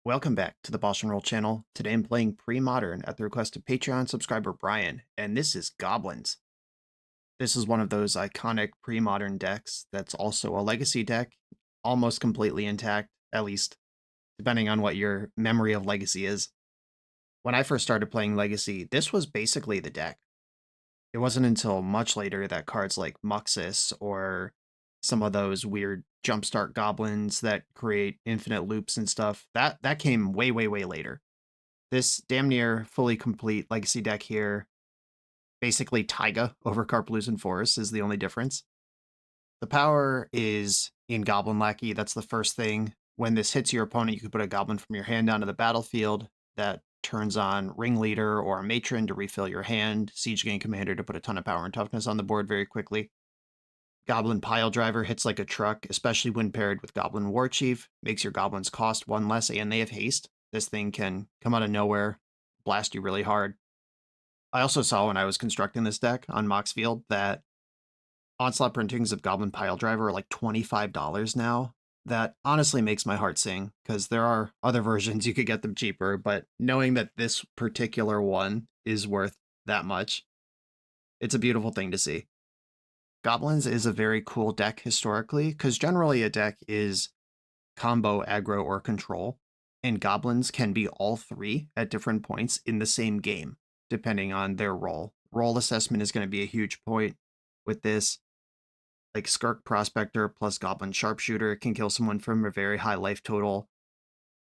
Welcome back to the BoshNRoll channel. Today I'm playing Premodern at the request of Patreon subscriber Brian, and this is Goblins. This is one of those iconic Premodern decks that's also a legacy deck, almost completely intact, at least depending on what your memory of legacy is. When I first started playing legacy, this was basically the deck. It wasn't until much later that cards like Muxus or some of those weird jumpstart goblins that create infinite loops and stuff, that came way later. This damn near fully complete legacy deck here, basically Taiga over Karpaloosan Forest is the only difference. The power is in Goblin Lackey, that's the first thing. When this hits your opponent, you can put a goblin from your hand onto the battlefield. That turns on Ringleader or a Matron to refill your hand, Siege Gang Commander to put a ton of power and toughness on the board very quickly. Goblin Pile Driver hits like a truck, especially when paired with Goblin War Chief, makes your goblins cost one less and they have haste. This thing can come out of nowhere, blast you really hard. I also saw when I was constructing this deck on Moxfield that Onslaught printings of Goblin Pile Driver are like $25 now. That honestly makes my heart sing, because there are other versions you could get them cheaper, but knowing that this particular one is worth that much, it's a beautiful thing to see. Goblins is a very cool deck historically, because generally a deck is combo, aggro, or control, and Goblins can be all three at different points in the same game, depending on their role. Role assessment is going to be a huge point with this. Like Skirk Prospector plus Goblin Sharpshooter can kill someone from a very high life total.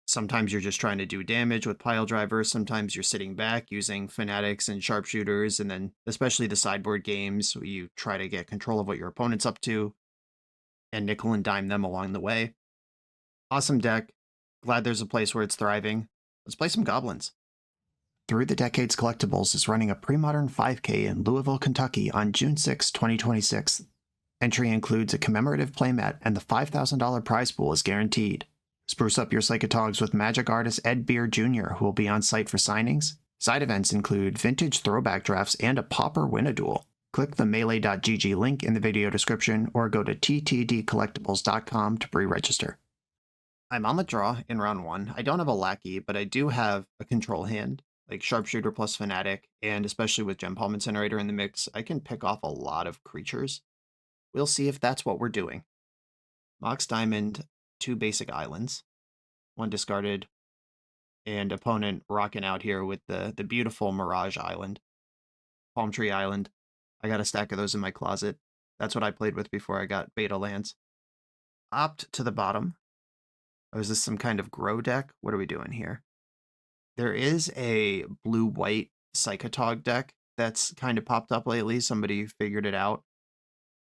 Sometimes you're just trying to do damage with Pile Driver, sometimes you're sitting back using Fanatics and Sharpshooters, and then especially the sideboard games, you try to get control of what your opponent's up to, and nickel and dime them along the way. Awesome deck. Glad there's a place where it's thriving. Let's play some Goblins. Through the Decades Collectibles is running a Premodern 5K in Louisville, Kentucky on June 6, 2026. Entry includes a commemorative playmat, and the $5,000 prize pool is guaranteed. Spruce up your Psychotogs with magic artist Ed Beer Jr., who will be on site for signings. Side events include vintage throwback drafts and a Pauper Win-A-Duel. Click the melee.gg link in the video description or go to ttdcollectibles.com to pre-register. I'm on the draw in round 1. I don't have a Lackey, but I do have a control hand, like Sharpshooter plus Fanatic, and especially with Gem Palm Incinerator in the mix, I can pick off a lot of creatures. We'll see if that's what we're doing. Mox Diamond, 2 basic islands, 1 discarded, and opponent rocking out here with the beautiful Mirage Island. Palm Tree Island. I got a stack of those in my closet. That's what I played with before I got beta lands. Opt to the bottom. Oh, is this some kind of grow deck? What are we doing here? There is a blue-white Psychotog deck that's kind of popped up lately. Somebody figured it out.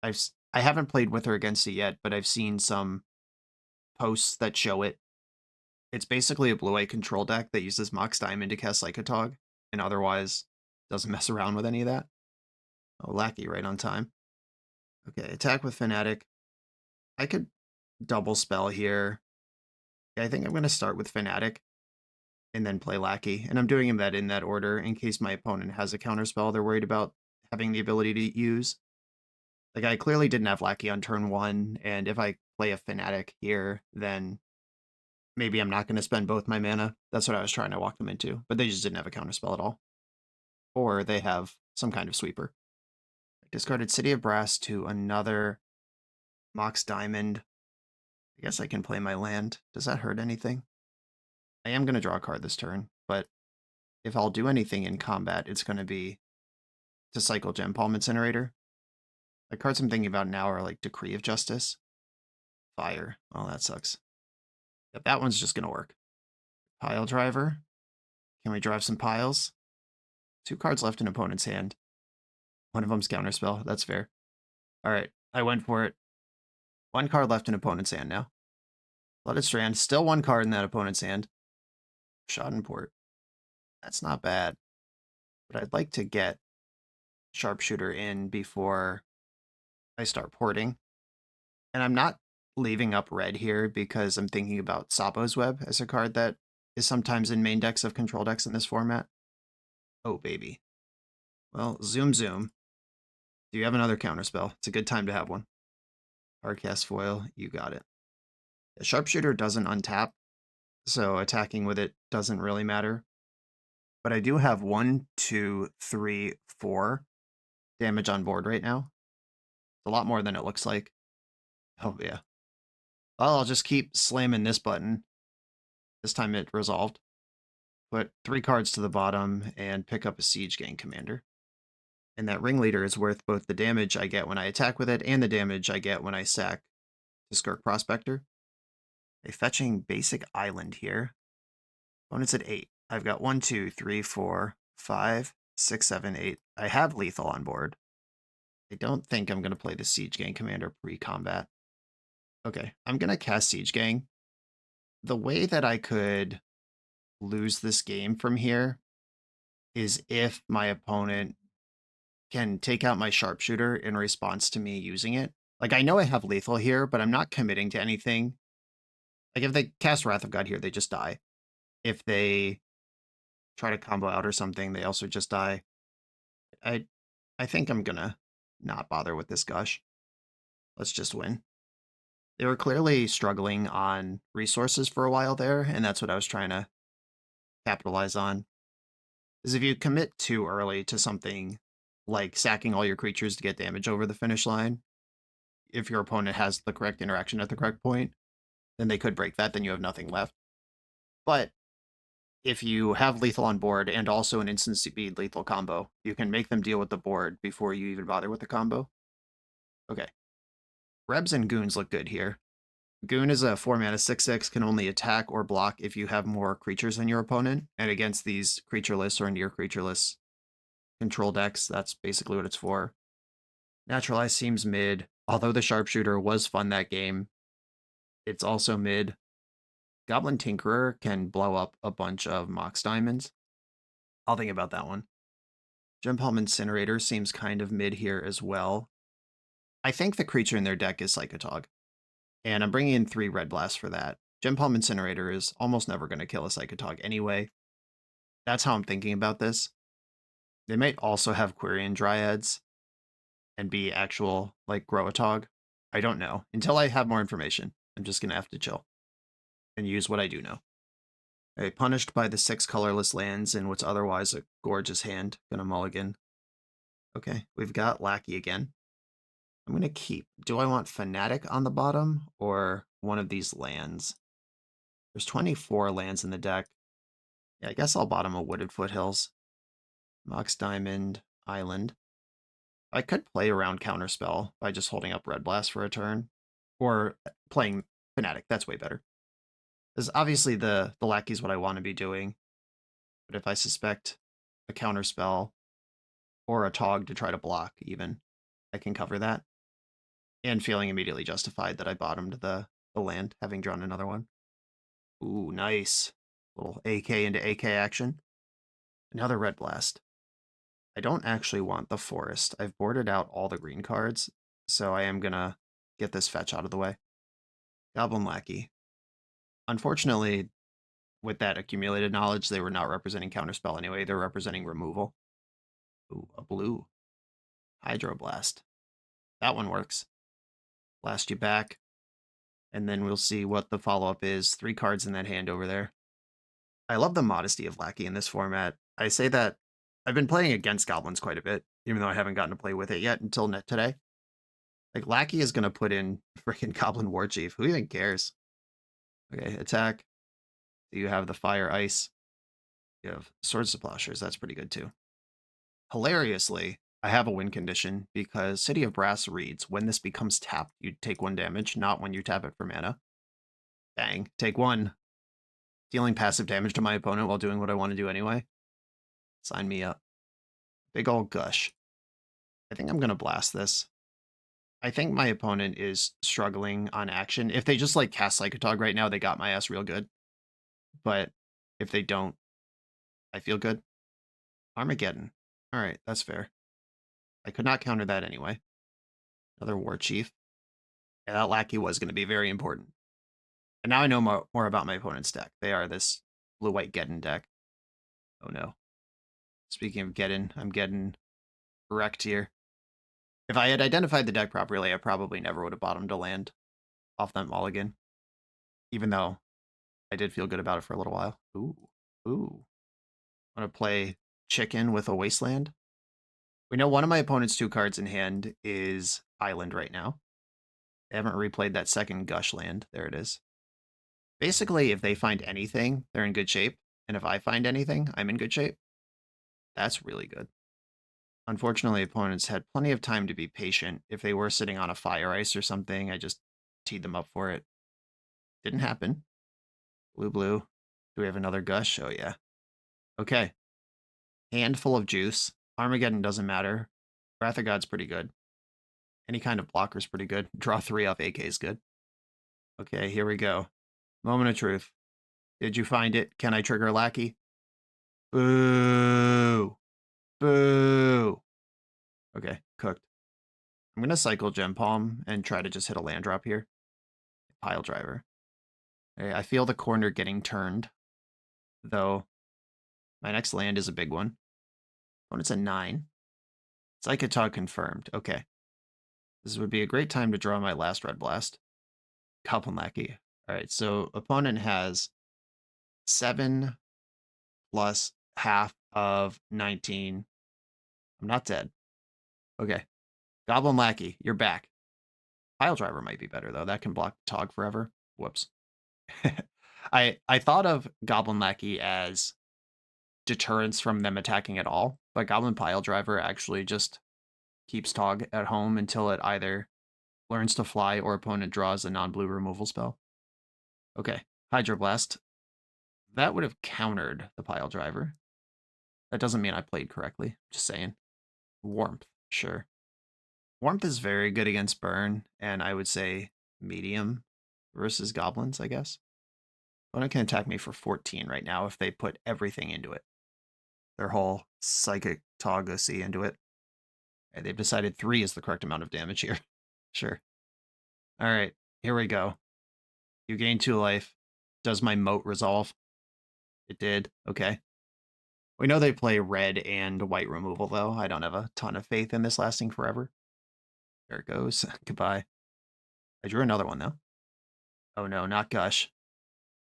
I haven't played with or against it yet, but I've seen some posts that show it. It's basically a blue-white control deck that uses Mox Diamond to cast Psychotog, and otherwise doesn't mess around with any of that. Oh, Lackey right on time. Okay, attack with Fanatic. I could double spell here. Yeah, I think I'm going to start with Fanatic and then play Lackey, and I'm doing that in that order in case my opponent has a counterspell they're worried about having the ability to use. Like, I clearly didn't have Lackey on turn 1, and if I play a Fanatic here, then maybe I'm not going to spend both my mana. That's what I was trying to walk them into, but they just didn't have a counterspell at all. Or they have some kind of sweeper. I discarded City of Brass to another Mox Diamond. I guess I can play my land. Does that hurt anything? I am going to draw a card this turn, but if I'll do anything in combat, it's going to be to cycle Gem Palm Incinerator. The cards I'm thinking about now are like Decree of Justice. Fire. Oh, that sucks. Yep, that one's just going to work. Pile Driver. Can we drive some piles? 2 cards left in opponent's hand. One of them's Counterspell. That's fair. All right, I went for it. 1 card left in opponent's hand now. Flooded Strand. Still 1 card in that opponent's hand. Schadenport. That's not bad. But I'd like to get Sharpshooter in before I start porting. And I'm not leaving up red here because I'm thinking about Sabo's Web as a card that is sometimes in main decks of control decks in this format. Oh, baby. Well, zoom. Do you have another counterspell? It's a good time to have one. Hardcast Foil, you got it. The Sharpshooter doesn't untap, so attacking with it doesn't really matter. But I do have 1, 2, 3, 4 damage on board right now. It's a lot more than it looks like. Oh, yeah. Well, I'll just keep slamming this button. This time it resolved. Put 3 cards to the bottom and pick up a Siege Gang Commander. And that Ringleader is worth both the damage I get when I attack with it and the damage I get when I sack the Skirk Prospector. A fetching basic island here. Opponent's at 8. I've got 1, 2, 3, 4, 5, 6, 7, 8. I have lethal on board. I don't think I'm going to play the Siege Gang Commander pre-combat. Okay, I'm going to cast Siege Gang. The way that I could lose this game from here is if my opponent can take out my Sharpshooter in response to me using it. Like, I know I have lethal here, but I'm not committing to anything. Like, if they cast Wrath of God here, they just die. If they try to combo out or something, they also just die. I think I'm gonna not bother with this gush. Let's just win. They were clearly struggling on resources for a while there, and that's what I was trying to capitalize on. Is if you commit too early to something like sacking all your creatures to get damage over the finish line, if your opponent has the correct interaction at the correct point, then they could break that, then you have nothing left. But if you have lethal on board and also an instant speed lethal combo, you can make them deal with the board before you even bother with the combo. Okay. Rebs and Goons look good here. Goon is a 4-mana 6/6, can only attack or block if you have more creatures than your opponent, and against these creatureless or near creatureless control decks, that's basically what it's for. Naturalize seems mid, although the Sharpshooter was fun that game. It's also mid. Goblin Tinkerer can blow up a bunch of Mox Diamonds. I'll think about that one. Gem Palm Incinerator seems kind of mid here as well. I think the creature in their deck is Psychotog, and I'm bringing in 3 Red Blasts for that. Gem Palm Incinerator is almost never going to kill a Psychotog anyway. That's how I'm thinking about this. They might also have Quirion Dryads and be actual, like, Groatog. I don't know. Until I have more information, I'm just going to have to chill and use what I do know. Okay, punished by the 6 colorless lands in what's otherwise a gorgeous hand. Gonna mulligan. Okay, we've got Lackey again. I'm gonna keep. Do I want Fanatic on the bottom or one of these lands? There's 24 lands in the deck. Yeah, I guess I'll bottom a Wooded Foothills. Mox Diamond, Island. I could play around Counterspell by just holding up Red Blast for a turn. Or playing Fanatic, that's way better. Because obviously the Lackey is what I want to be doing. But if I suspect a Counterspell or a Tog to try to block even, I can cover that. And feeling immediately justified that I bottomed the land, having drawn another one. Ooh, nice. Little AK into AK action. Another Red Blast. I don't actually want the forest. I've boarded out all the green cards, so I am gonna get this fetch out of the way. Goblin Lackey. Unfortunately, with that accumulated knowledge, they were not representing Counterspell anyway. They're representing removal. Ooh, a blue. Hydroblast. That one works. Blast you back. And then we'll see what the follow-up is. 3 cards in that hand over there. I love the modesty of Lackey in this format. I say that I've been playing against Goblins quite a bit, even though I haven't gotten to play with it yet until net today. Like, Lackey is going to put in freaking Goblin Warchief. Who even cares? Okay, attack. You have the Fire Ice. You have Swords to Plowshares. That's pretty good, too. Hilariously, I have a win condition because City of Brass reads, when this becomes tapped, you take 1 damage, not when you tap it for mana. Bang. Take 1. Dealing passive damage to my opponent while doing what I want to do anyway. Sign me up. Big ol' gush. I think I'm going to blast this. I think my opponent is struggling on action. If they just, like, cast Psychotog right now, they got my ass real good. But if they don't, I feel good. Armageddon. Alright, that's fair. I could not counter that anyway. Another War Chief. Yeah, that Lackey was going to be very important. And now I know more about my opponent's deck. They are this blue-white Geddon deck. Oh no. Speaking of Geddon, I'm getting wrecked here. If I had identified the deck properly, I probably never would have bottomed a land off that mulligan. Even though I did feel good about it for a little while. Ooh, ooh. I'm going to play chicken with a wasteland. We know one of my opponent's 2 cards in hand is Island right now. They haven't replayed that second Gush land. There it is. Basically, if they find anything, they're in good shape. And if I find anything, I'm in good shape. That's really good. Unfortunately, opponents had plenty of time to be patient. If they were sitting on a fire ice or something, I just teed them up for it. Didn't happen. Blue, blue. Do we have another Gush? Oh, yeah. Okay. Handful of juice. Armageddon doesn't matter. Wrath of God's pretty good. Any kind of blocker's pretty good. Draw 3 off AK is good. Okay, here we go. Moment of truth. Did you find it? Can I trigger Lackey? Boo! Boo! Okay, cooked. I'm going to cycle Gem Palm and try to just hit a land drop here. Pile Driver. Okay, I feel the corner getting turned, though my next land is a big one. When it's a 9. Psychotog confirmed. Okay. This would be a great time to draw my last Red Blast. Goblin Lackey. All right, so opponent has 7 plus half of 19. I'm not dead. Okay. Goblin Lackey, you're back. Pile Driver might be better, though. That can block Tog forever. Whoops. I thought of Goblin Lackey as deterrence from them attacking at all, but Goblin Pile Driver actually just keeps Tog at home until it either learns to fly or opponent draws a non-blue removal spell. Okay, Hydroblast. That would have countered the Pile Driver. That doesn't mean I played correctly. Just saying. Warmth, sure. Warmth is very good against burn, and I would say medium versus goblins, I guess. Opponent can attack me for 14 right now if they put everything into it. Their whole Psychic Togacy into it. Okay, they've decided 3 is the correct amount of damage here. Sure. All right, here we go. You gain 2 life. Does my moat resolve? It did. Okay. We know they play red and white removal, though. I don't have a ton of faith in this lasting forever. There it goes. Goodbye. I drew another one, though. Oh, no, not Gush.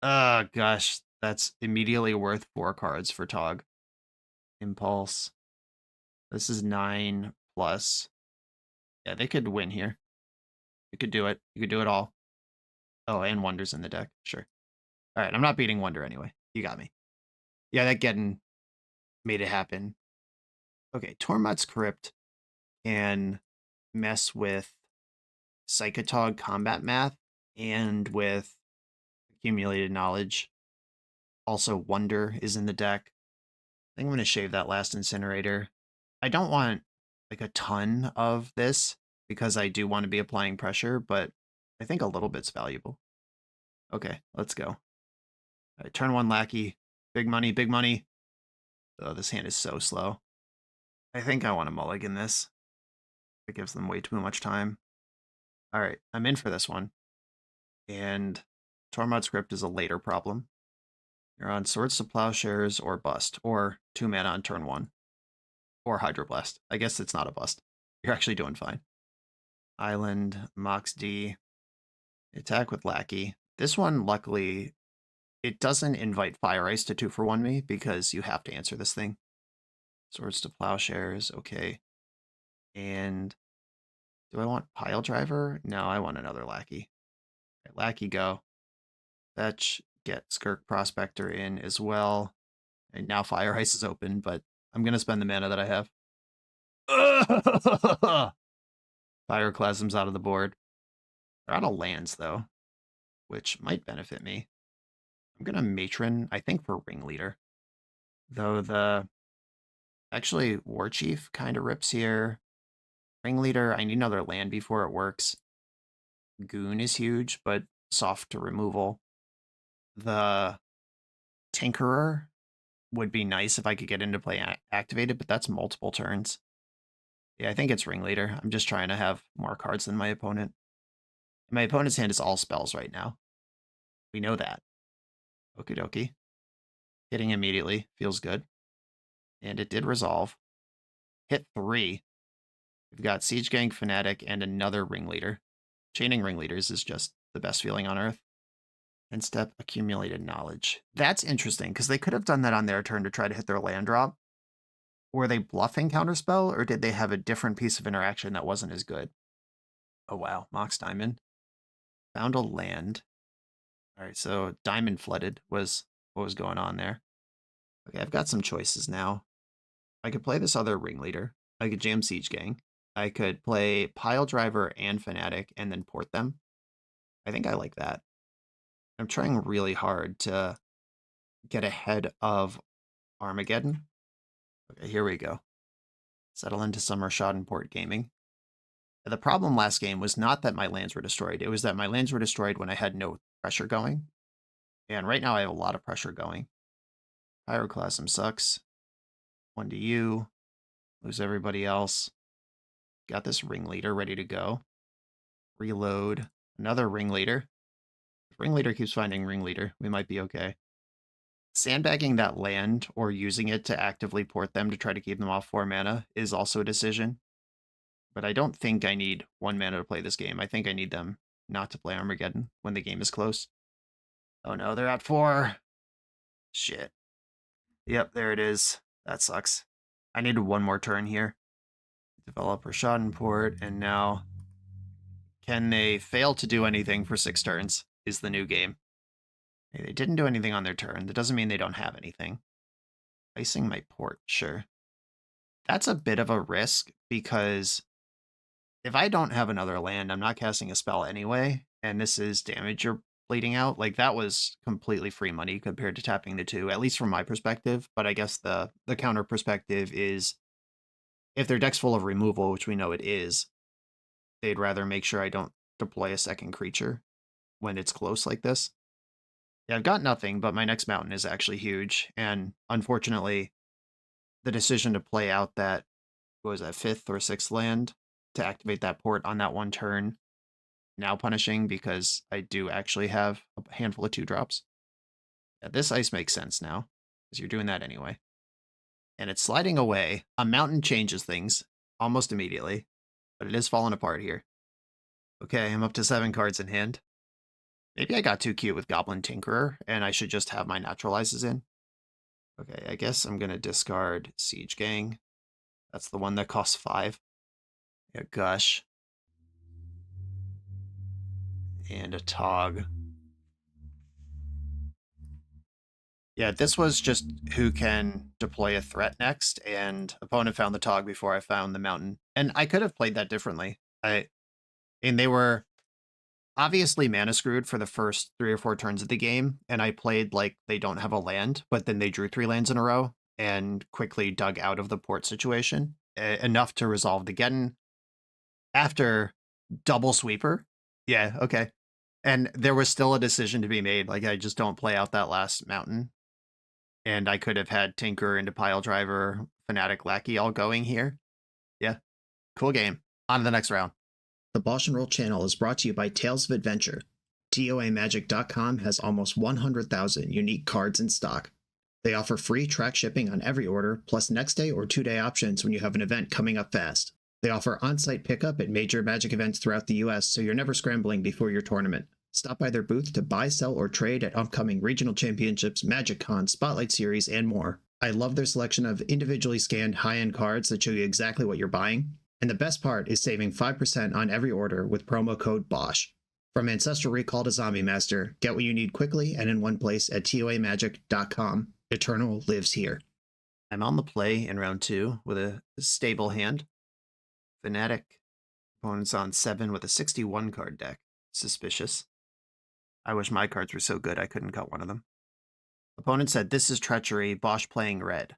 Gosh. That's immediately worth 4 cards for Tog. Impulse. This is 9 plus. Yeah, they could win here. You could do it. You could do it all. Oh, and Wonder's in the deck. Sure. All right, I'm not beating Wonder anyway. You got me. Yeah, that Geddon made it happen. Okay, Tormod's Crypt can mess with Psychotog combat math and with accumulated knowledge. Also, Wonder is in the deck. I think I'm going to shave that last Incinerator. I don't want like a ton of this because I do want to be applying pressure, but I think a little bit's valuable. Okay, let's go. All right, turn 1 Lackey. Big money, big money. Oh, this hand is so slow. I think I want to mulligan this. It gives them way too much time. All right, I'm in for this one. And Tormod's Crypt is a later problem. You're on Swords to Plowshares or Bust, or 2 mana on turn 1. Or Hydroblast. I guess it's not a bust. You're actually doing fine. Island, Mox D. Attack with Lackey. This one, luckily, it doesn't invite Fire Ice to 2-for-1 me because you have to answer this thing. Swords to Plowshares, okay. And do I want Pile Driver? No, I want another Lackey. Okay, Lackey go. Fetch, get Skirk Prospector in as well. And now Fire Ice is open, but I'm going to spend the mana that I have. Pyroclasm's out of the board. They're out of lands, though, which might benefit me. I'm going to Matron, I think, for Ringleader. Though the... Actually, War Chief kind of rips here. Ringleader, I need another land before it works. Goon is huge, but soft to removal. The Tinkerer would be nice if I could get into play activated, but that's multiple turns. Yeah, I think it's Ringleader. I'm just trying to have more cards than my opponent. My opponent's hand is all spells right now. We know that. Okie dokie. Hitting immediately. Feels good. And it did resolve. Hit 3. We've got Siege Gang Fanatic and another Ringleader. Chaining Ringleaders is just the best feeling on earth. and step accumulated knowledge. That's interesting because they could have done that on their turn to try to hit their land drop. Were they bluffing counterspell, or did they have a different piece of interaction that wasn't as good? Oh wow, Mox Diamond. Found a land. All right, so Diamond flooded was what was going on there. Okay, I've got some choices now. I could play this other ringleader. I could jam Siege Gang. I could play Pile Driver and Fanatic and then port them. I think I like that. I'm trying really hard to get ahead of Armageddon. Okay, here we go. Settle into Summer Schadenport Gaming. The problem last game was not that my lands were destroyed. It was that my lands were destroyed when I had no pressure going. And right now I have a lot of pressure going. Pyroclasm sucks. 1 to you. Lose everybody else. Got this ringleader ready to go. Reload. Another ringleader. If ringleader keeps finding ringleader, we might be okay. Sandbagging that land or using it to actively port them to try to keep them off 4 mana is also a decision. But I don't think I need 1 mana to play this game. I think I need them not to play Armageddon when the game is close. Oh no, they're at 4. Shit. Yep, there it is. That sucks. I needed 1 more turn here. Developer Schadenport, and now can they fail to do anything for 6 turns is the new game. They didn't do anything on their turn. That doesn't mean they don't have anything. Icing my port, sure. That's a bit of a risk because if I don't have another land, I'm not casting a spell anyway, and this is damage you're bleeding out. Like, that was completely free money compared to tapping the 2, at least from my perspective. But I guess the counter perspective is if their deck's full of removal, which we know it is, they'd rather make sure I don't deploy a second creature when it's close like this. Yeah, I've got nothing, but my next mountain is actually huge. And unfortunately, the decision to play out that, what was that, 5th or 6th land to activate that port on that 1 turn, now punishing because I do actually have a handful of 2-drops. Yeah, this ice makes sense now, because you're doing that anyway. And it's sliding away. A mountain changes things almost immediately, but it is falling apart here. Okay, I'm up to 7 cards in hand. Maybe I got too cute with Goblin Tinkerer, and I should just have my Naturalizes in. Okay, I guess I'm going to discard Siege Gang. That's the one that costs 5. Yeah, Gush. And a Tog. Yeah, this was just who can deploy a threat next, and opponent found the Tog before I found the mountain. And I could have played that differently. And they were obviously mana screwed for the first 3 or 4 turns of the game, and I played like they don't have a land, but then they drew 3 lands in a row and quickly dug out of the port situation, enough to resolve the Geddon after double sweeper. Yeah, okay. And there was still a decision to be made, like I just don't play out that last mountain. And I could have had Tinker into Pile Driver, Fanatic Lackey all going here. Yeah, cool game. On to the next round. The BoshNRoll channel is brought to you by Tales of Adventure. TOAMagic.com has almost 100,000 unique cards in stock. They offer free track shipping on every order, plus next day or 2-day options when you have an event coming up fast. They offer on-site pickup at major Magic events throughout the US, so you're never scrambling before your tournament. Stop by their booth to buy, sell, or trade at upcoming regional championships, Magic Con, Spotlight Series, and more. I love their selection of individually scanned high-end cards that show you exactly what you're buying. And the best part is saving 5% on every order with promo code BOSH. From Ancestral Recall to Zombie Master, get what you need quickly and in one place at TOAMagic.com. Eternal lives here. I'm on the play in round 2 with a stable hand. Fanatic. Opponent's on 7 with a 61 card deck. Suspicious. I wish my cards were so good I couldn't cut one of them. Opponent said, "This is treachery, Bosh playing red."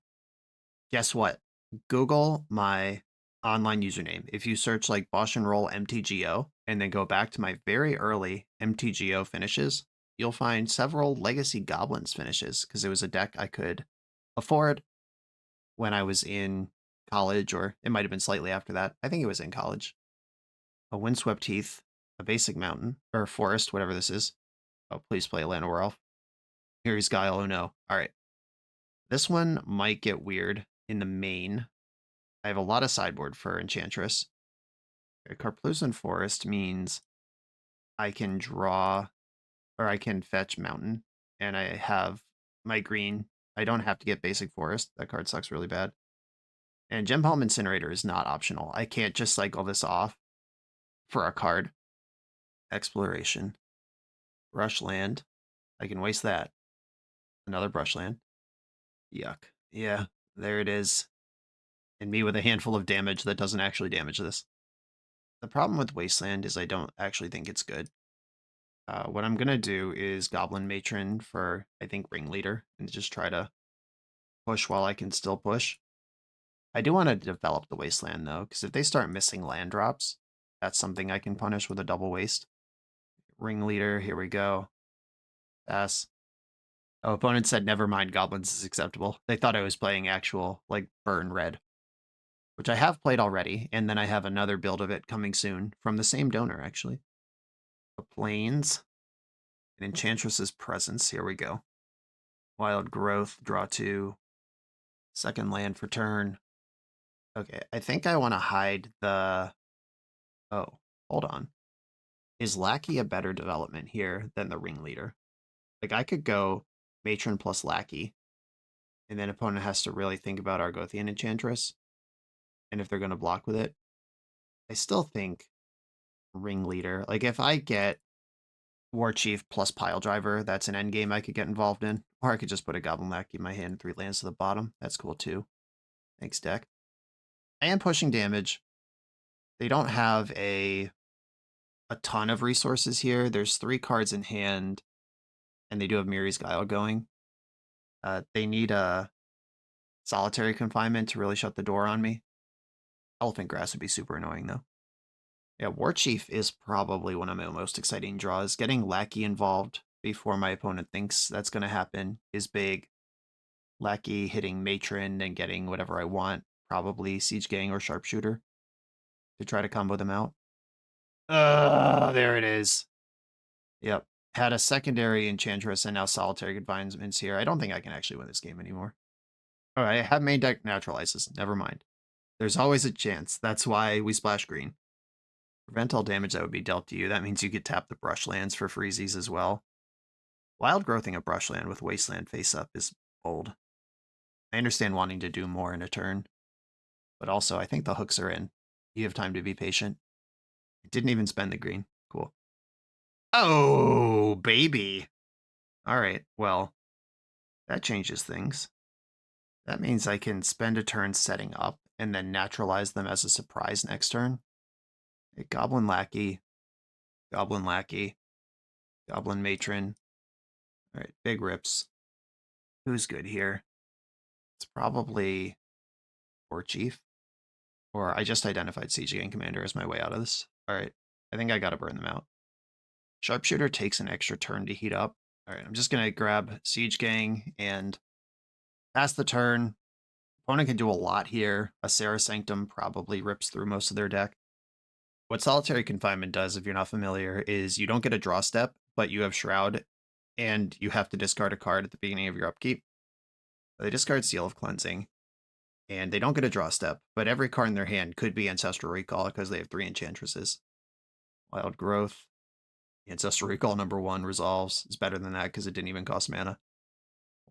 Guess what? Google my online username. If you search like BoshNRoll MTGO and then go back to my very early MTGO finishes, you'll find several Legacy Goblins finishes because it was a deck I could afford when I was in college, or it might have been slightly after that. I think it was in college. A Windswept Heath, a basic mountain, or forest, whatever this is. Oh, please play Llanowar Elf. Here's Guile, oh no. All right. This one might get weird in the main. I have a lot of sideboard for Enchantress. A Carplusan Forest means I can draw or I can fetch mountain, and I have my green. I don't have to get basic forest. That card sucks really bad. And Gem Palm Incinerator is not optional. I can't just cycle this off for a card. Exploration. Brush land. I can waste that. Another brush land. Yuck. Yeah, there it is. And me with a handful of damage that doesn't actually damage this. The problem with Wasteland is I don't actually think it's good. What I'm going to do is Goblin Matron for, I think, Ringleader, and just try to push while I can still push. I do want to develop the Wasteland, though, because if they start missing land drops, that's something I can punish with a double waste. Ringleader, here we go. Pass. Oh, opponent said, never mind, Goblins is acceptable. They thought I was playing actual, like, Burn Red, which I have played already, and then I have another build of it coming soon from the same donor, actually. The Plains. And Enchantress's Presence, here we go. Wild Growth, draw 2. Second land for turn. Okay, I think I want to hide the... Oh, hold on. Is Lackey a better development here than the Ringleader? Like, I could go Matron plus Lackey, and then opponent has to really think about Argothian Enchantress, and if they're going to block with it. I still think Ringleader. Like, if I get War Chief plus Pile Driver, that's an endgame I could get involved in. Or I could just put a Goblin Lackey in my hand, 3 lands to the bottom. That's cool, too. Thanks, deck. I am pushing damage. They don't have a ton of resources here. There's 3 cards in hand, and they do have Miri's Guile going. They need a Solitary Confinement to really shut the door on me. Elephant Grass would be super annoying, though. Yeah, War Chief is probably one of my most exciting draws. Getting Lackey involved before my opponent thinks that's going to happen is big. Lackey hitting Matron and getting whatever I want, probably Siege Gang or Sharpshooter, to try to combo them out. There it is. Yep. Had a secondary Enchantress and now Solitary Confinements here. I don't think I can actually win this game anymore. All right, I have main deck Naturalizes. Never mind. There's always a chance. That's why we splash green. Prevent all damage that would be dealt to you. That means you could tap the brush lands for freezies as well. Wild Growthing a brush land with Wasteland face up is bold. I understand wanting to do more in a turn, but also I think the hooks are in. You have time to be patient. It didn't even spend the green. Cool. Oh, baby. All right, well, that changes things. That means I can spend a turn setting up and then naturalize them as a surprise next turn. A Goblin Lackey, Goblin Lackey, Goblin Matron. All right, big rips. Who's good here? It's probably War Chief. Or I just identified Siege Gang Commander as my way out of this. All right, I think I got to burn them out. Sharpshooter takes an extra turn to heat up. All right, I'm just going to grab Siege Gang and pass the turn. Opponent can do a lot here. A Serra Sanctum probably rips through most of their deck. What Solitary Confinement does, if you're not familiar, is you don't get a draw step, but you have Shroud, and you have to discard a card at the beginning of your upkeep. They discard Seal of Cleansing, and they don't get a draw step, but every card in their hand could be Ancestral Recall because they have 3 Enchantresses. Wild Growth. Ancestral Recall #1 resolves. It's better than that because it didn't even cost mana.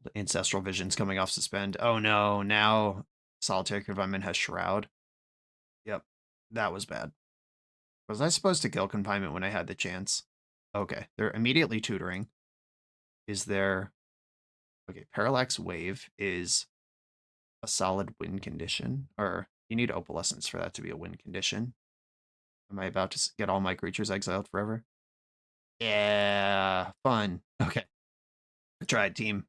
The Ancestral Vision's coming off suspend. Oh no, now Solitary Confinement has Shroud. Yep, that was bad. Was I supposed to kill Confinement when I had the chance? Okay, they're immediately tutoring. Is there... Okay, Parallax Wave is a solid win condition. Or you need Opalescence for that to be a win condition. Am I about to get all my creatures exiled forever? Yeah, fun. Okay. I tried, team.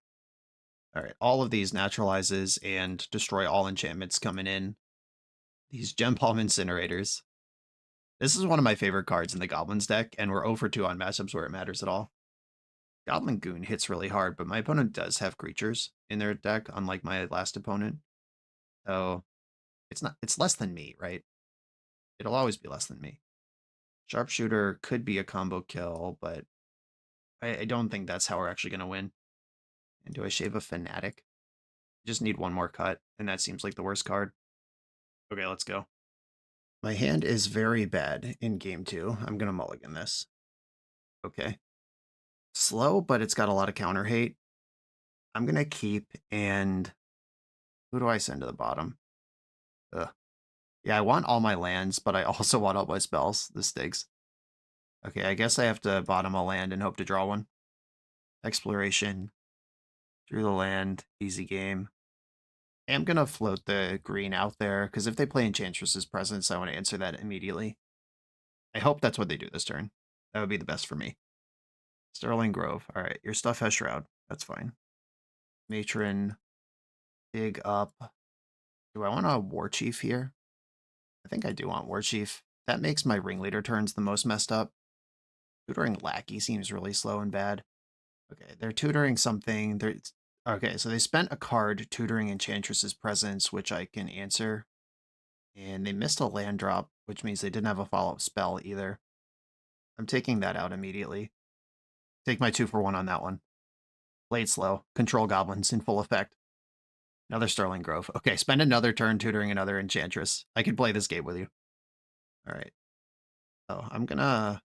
All right, all of these naturalizes and destroy all enchantments coming in. These Gem Palm Incinerators. This is one of my favorite cards in the Goblins deck, and we're 0 for 2 on matchups where it matters at all. Goblin Goon hits really hard, but my opponent does have creatures in their deck, unlike my last opponent. So it's less than me, right? It'll always be less than me. Sharpshooter could be a combo kill, but I don't think that's how we're actually going to win. And do I shave a Fanatic? Just need one more cut, and that seems like the worst card. Okay, let's go. My hand is very bad in game 2. I'm going to mulligan this. Okay. Slow, but it's got a lot of counter hate. I'm going to keep, and who do I send to the bottom? Ugh. Yeah, I want all my lands, but I also want all my spells. This stinks. Okay, I guess I have to bottom a land and hope to draw one. Exploration. Drew the land. Easy game. I'm going to float the green out there, because if they play Enchantress's Presence, I want to answer that immediately. I hope that's what they do this turn. That would be the best for me. Sterling Grove. All right, your stuff has Shroud. That's fine. Matron. Dig up. Do I want a War Chief here? I think I do want War Chief. That makes my ringleader turns the most messed up. Tutoring Lackey seems really slow and bad. Okay, they're tutoring something. Okay, so they spent a card tutoring Enchantress's Presence, which I can answer. And they missed a land drop, which means they didn't have a follow-up spell either. I'm taking that out immediately. Take my 2-for-1 on that one. Played slow. Control Goblins in full effect. Another Sterling Grove. Okay, spend another turn tutoring another Enchantress. I can play this game with you. All right. Oh, I'm gonna...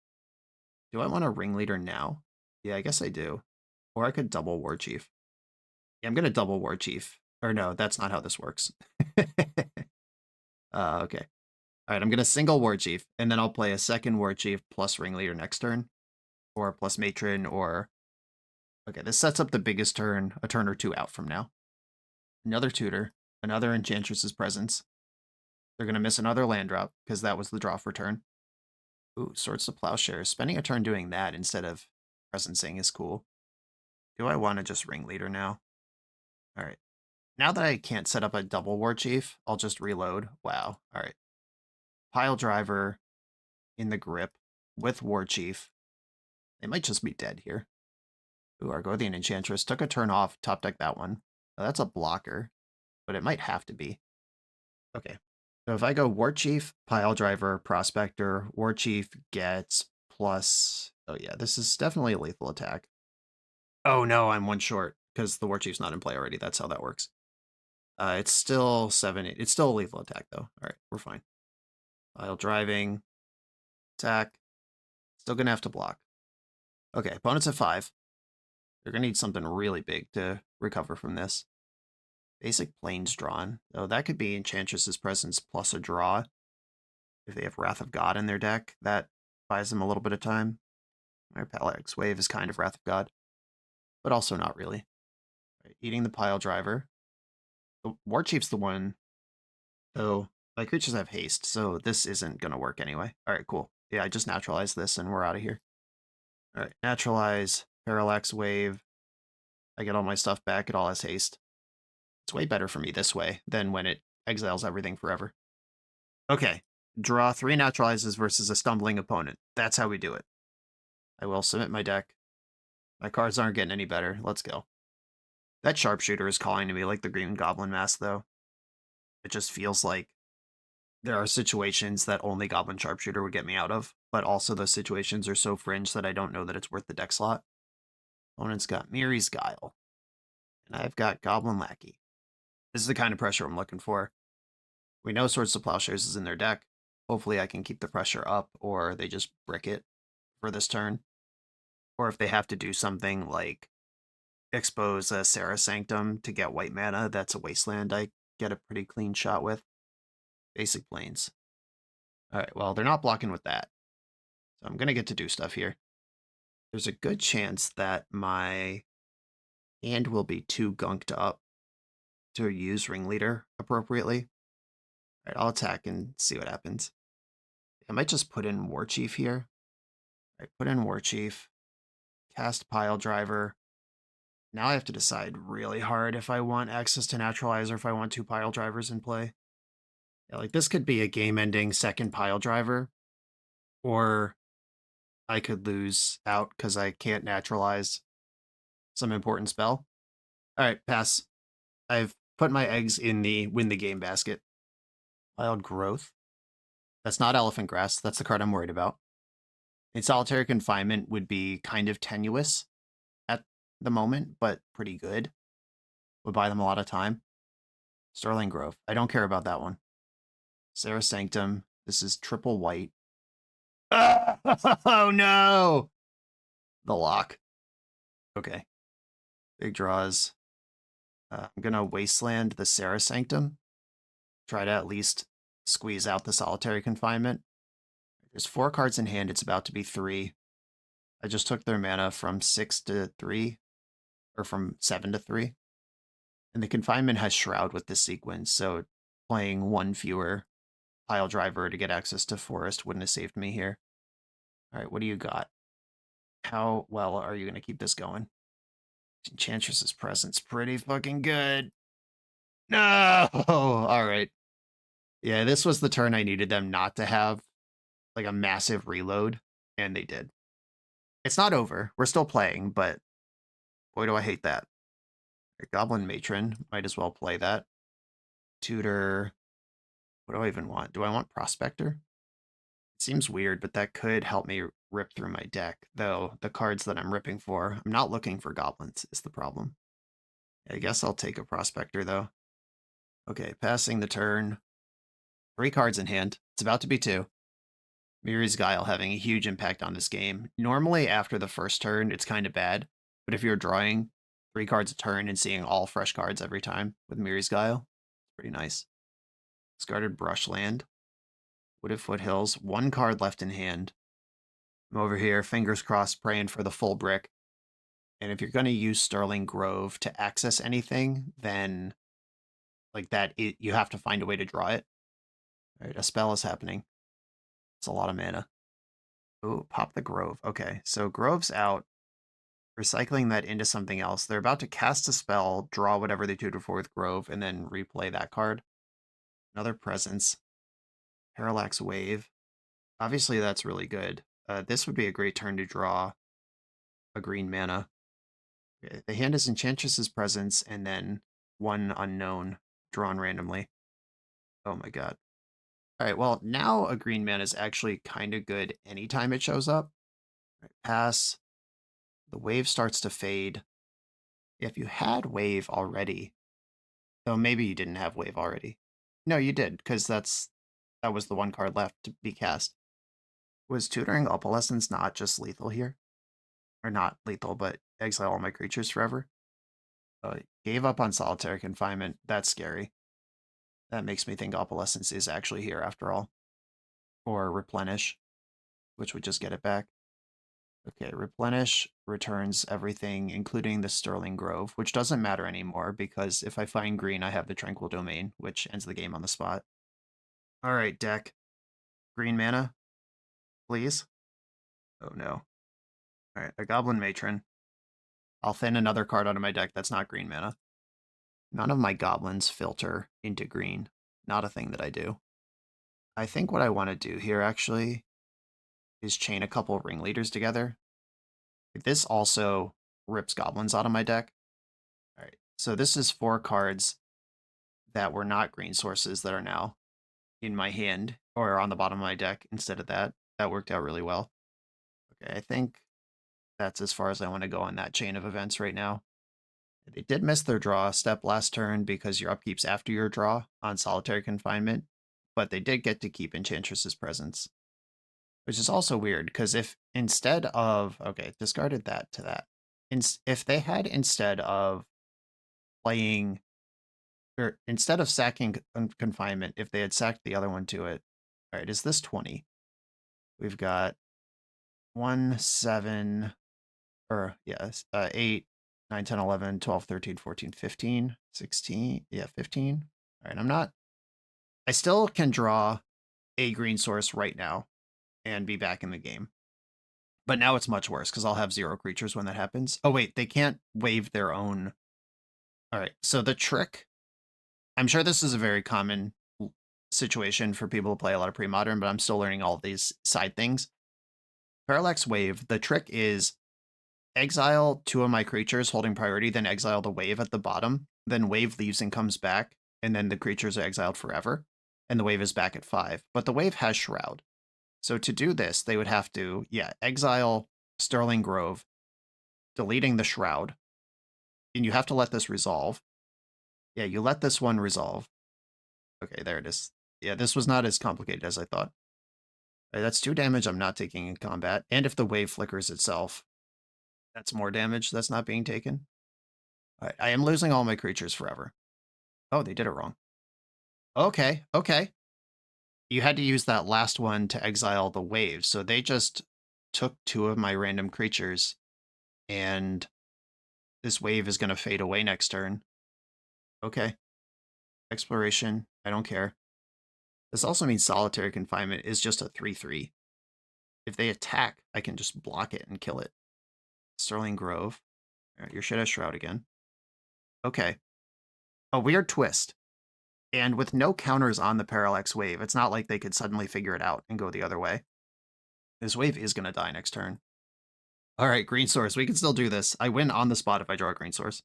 Do I want a ringleader now? Yeah, I guess I do. Or I could double War Chief. Yeah, I'm gonna double War Chief. Or no, that's not how this works. Okay. All right, I'm gonna single War Chief, and then I'll play a second War Chief plus ringleader next turn. Or plus matron, or... Okay, this sets up the biggest turn, a turn or two out from now. Another tutor, another Enchantress's Presence. They're going to miss another land drop, because that was the draw for turn. Ooh, Swords to Plowshare. Spending a turn doing that instead of presencing is cool. Do I want to just ringleader now? All right. Now that I can't set up a double War Chief, I'll just reload. Wow. All right. Pile Driver in the grip with War Chief. They might just be dead here. Ooh, Argothian Enchantress took a turn off, top deck that one. Oh, that's a blocker, but it might have to be. Okay. So if I go War Chief, Pile Driver, Prospector, War Chief gets plus... Oh yeah, this is definitely a lethal attack. Oh no, I'm one short, because the War Chief's not in play already. That's how that works. It's still 7-8. It's still a lethal attack, though. All right, we're fine. Pile Driving. Attack. Still going to have to block. Okay, opponent's at 5. They're going to need something really big to recover from this. Basic Plains drawn. Oh, that could be Enchantress's Presence plus a draw. If they have Wrath of God in their deck, that buys them a little bit of time. My Palax Wave is kind of Wrath of God, but also not really. Right, eating the Pile Driver. The War Chief's the one, though my creatures have haste, so this isn't going to work anyway. All right, cool. Yeah, I just naturalized this and we're out of here. All right, naturalize, Parallax Wave. I get all my stuff back. It all has haste. It's way better for me this way than when it exiles everything forever. Okay, draw 3 naturalizes versus a stumbling opponent. That's how we do it. I will submit my deck. My cards aren't getting any better. Let's go. That Sharpshooter is calling to me like the Green Goblin Mask, though. It just feels like there are situations that only Goblin Sharpshooter would get me out of, but also those situations are so fringe that I don't know that it's worth the deck slot. Opponent's got Miri's Guile, and I've got Goblin Lackey. This is the kind of pressure I'm looking for. We know Swords to Plowshares is in their deck. Hopefully I can keep the pressure up, or they just brick it for this turn. Or if they have to do something like expose a Sarah Sanctum to get white mana, that's a wasteland I get a pretty clean shot with. Basic Plains. Alright, well, they're not blocking with that. So I'm going to get to do stuff here. There's a good chance that my hand will be too gunked up to use Ringleader appropriately. Alright, I'll attack and see what happens. I might just put in War Chief here. Alright, put in War Chief. Cast Pile Driver. Now I have to decide really hard if I want access to Naturalize or if I want 2 Pile Drivers in play. Yeah, like this could be a game-ending second Pile Driver, or I could lose out because I can't Naturalize some important spell. All right, pass. I've put my eggs in the win the game basket. Wild Growth. That's not Elephant Grass. That's the card I'm worried about. In Solitary Confinement would be kind of tenuous at the moment, but pretty good. Would buy them a lot of time. Sterling Grove. I don't care about that one. Sarah Sanctum. This is triple white. Oh no! The lock. Okay. Big draws. I'm going to Wasteland the Sarah Sanctum. Try to at least squeeze out the solitary confinement. There's 4 cards in hand. It's about to be 3. I just took their mana from 6 to 3, or from 7 to 3. And the confinement has Shroud with this sequence, so playing 1 fewer pile driver to get access to forest wouldn't have saved me here. All right, what do you got? How well are you going to keep this going? Enchantress's Presence, pretty fucking good. No! All right. Yeah, this was the turn I needed them not to have, like, a massive reload, and they did. It's not over. We're still playing, but boy, do I hate that. Goblin Matron, might as well play that. Tutor. What do I even want? Do I want Prospector? It seems weird, but that could help me rip through my deck, though the cards that I'm ripping for, I'm not looking for goblins, is the problem. I guess I'll take a Prospector, though. Okay, passing the turn. 3 cards in hand. It's about to be 2. Miri's Guile having a huge impact on this game. Normally, after the first turn, it's kind of bad, but if you're drawing 3 cards a turn and seeing all fresh cards every time with Miri's Guile, it's pretty nice. Discarded Brushland. Wooded Foothills. 1 card left in hand. I'm over here, fingers crossed, praying for the full brick. And if you're going to use Sterling Grove to access anything, then like that, you have to find a way to draw it. All right, a spell is happening. It's a lot of mana. Oh, pop the Grove. Okay, so Grove's out. Recycling that into something else. They're about to cast a spell, draw whatever they tutored for with Grove, and then replay that card. Another Presence. Parallax Wave. Obviously, that's really good. This would be a great turn to draw a green mana. Okay, the hand is Enchantress's Presence, and then 1 unknown drawn randomly. Oh my god. Alright, well, now a green mana is actually kind of good anytime it shows up. Right, pass. The wave starts to fade. If you had wave already, though maybe you didn't have wave already. No, you did, because that was the 1 card left to be cast. Was Tutoring Opalescence not just lethal here? Or not lethal, but exile all my creatures forever? Gave up on solitary confinement. That's scary. That makes me think Opalescence is actually here after all. Or Replenish, which would just get it back. Okay, Replenish returns everything, including the Sterling Grove, which doesn't matter anymore, because if I find green, I have the Tranquil Domain, which ends the game on the spot. Alright, deck. Green mana, please. Oh no. Alright, a Goblin Matron. I'll thin another card out of my deck that's not green mana. None of my goblins filter into green. Not a thing that I do. I think what I want to do here, actually, is chain a couple ringleaders together. This also rips goblins out of my deck. All right, so this is 4 cards that were not green sources that are now in my hand, or on the bottom of my deck instead of that. That worked out really well. Okay, I think that's as far as I want to go on that chain of events right now. They did miss their draw step last turn because your upkeep's after your draw on solitary confinement, but they did get to keep Enchantress's Presence, which is also weird because if instead of, okay, discarded that to that. If they had instead of playing, or instead of sacking confinement, if they had sacked the other one to it, all right, is this 20? We've got 1, 7, or yes, 8, 9, 10, 11, 12, 13, 14, 15, 16, yeah, 15. All right, I still can draw a green source right now and be back in the game. But now it's much worse because I'll have 0 creatures when that happens. Oh wait, they can't waive their own. All right, so the trick, I'm sure this is a very common situation for people who play a lot of pre-modern, but I'm still learning all these side things. Parallax Wave, the trick is exile 2 of my creatures holding priority, then exile the wave at the bottom, then wave leaves and comes back, and then the creatures are exiled forever, and the wave is back at 5. But the wave has Shroud. So to do this, they would have to, exile Sterling Grove, deleting the Shroud, and you have to let this resolve. Yeah, you let this one resolve. Okay, there it is. Yeah, this was not as complicated as I thought. Right, that's 2 damage I'm not taking in combat, and if the wave flickers itself, That's more damage that's not being taken. All right, I am losing all my creatures forever. Oh, they did it wrong. Okay, okay. You had to use that last one to exile the wave, so they just took 2 of my random creatures, and this wave is going to fade away next turn. Okay. Exploration, I don't care. This also means solitary confinement is just a 3/3. If they attack, I can just block it and kill it. Sterling Grove. All right, your shit has Shroud again. Okay. A weird twist. And with no counters on the Parallax Wave, it's not like they could suddenly figure it out and go the other way. This wave is going to die next turn. All right, green source. We can still do this. I win on the spot if I draw a green source.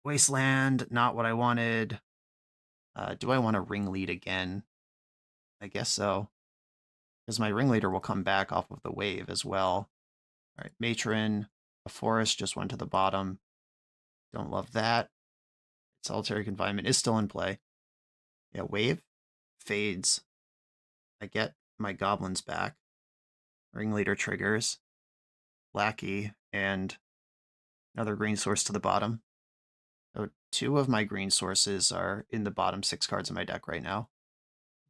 Wasteland, not what I wanted. Do I want to Ringlead again? I guess so. Because my Ringleader will come back off of the wave as well. All right, Matron. A forest just went to the bottom. Don't love that. Solitary Confinement is still in play. Yeah, wave fades. I get my goblins back. Ringleader triggers. Lackey and another green source to the bottom. So 2 of my green sources are in the bottom 6 cards of my deck right now.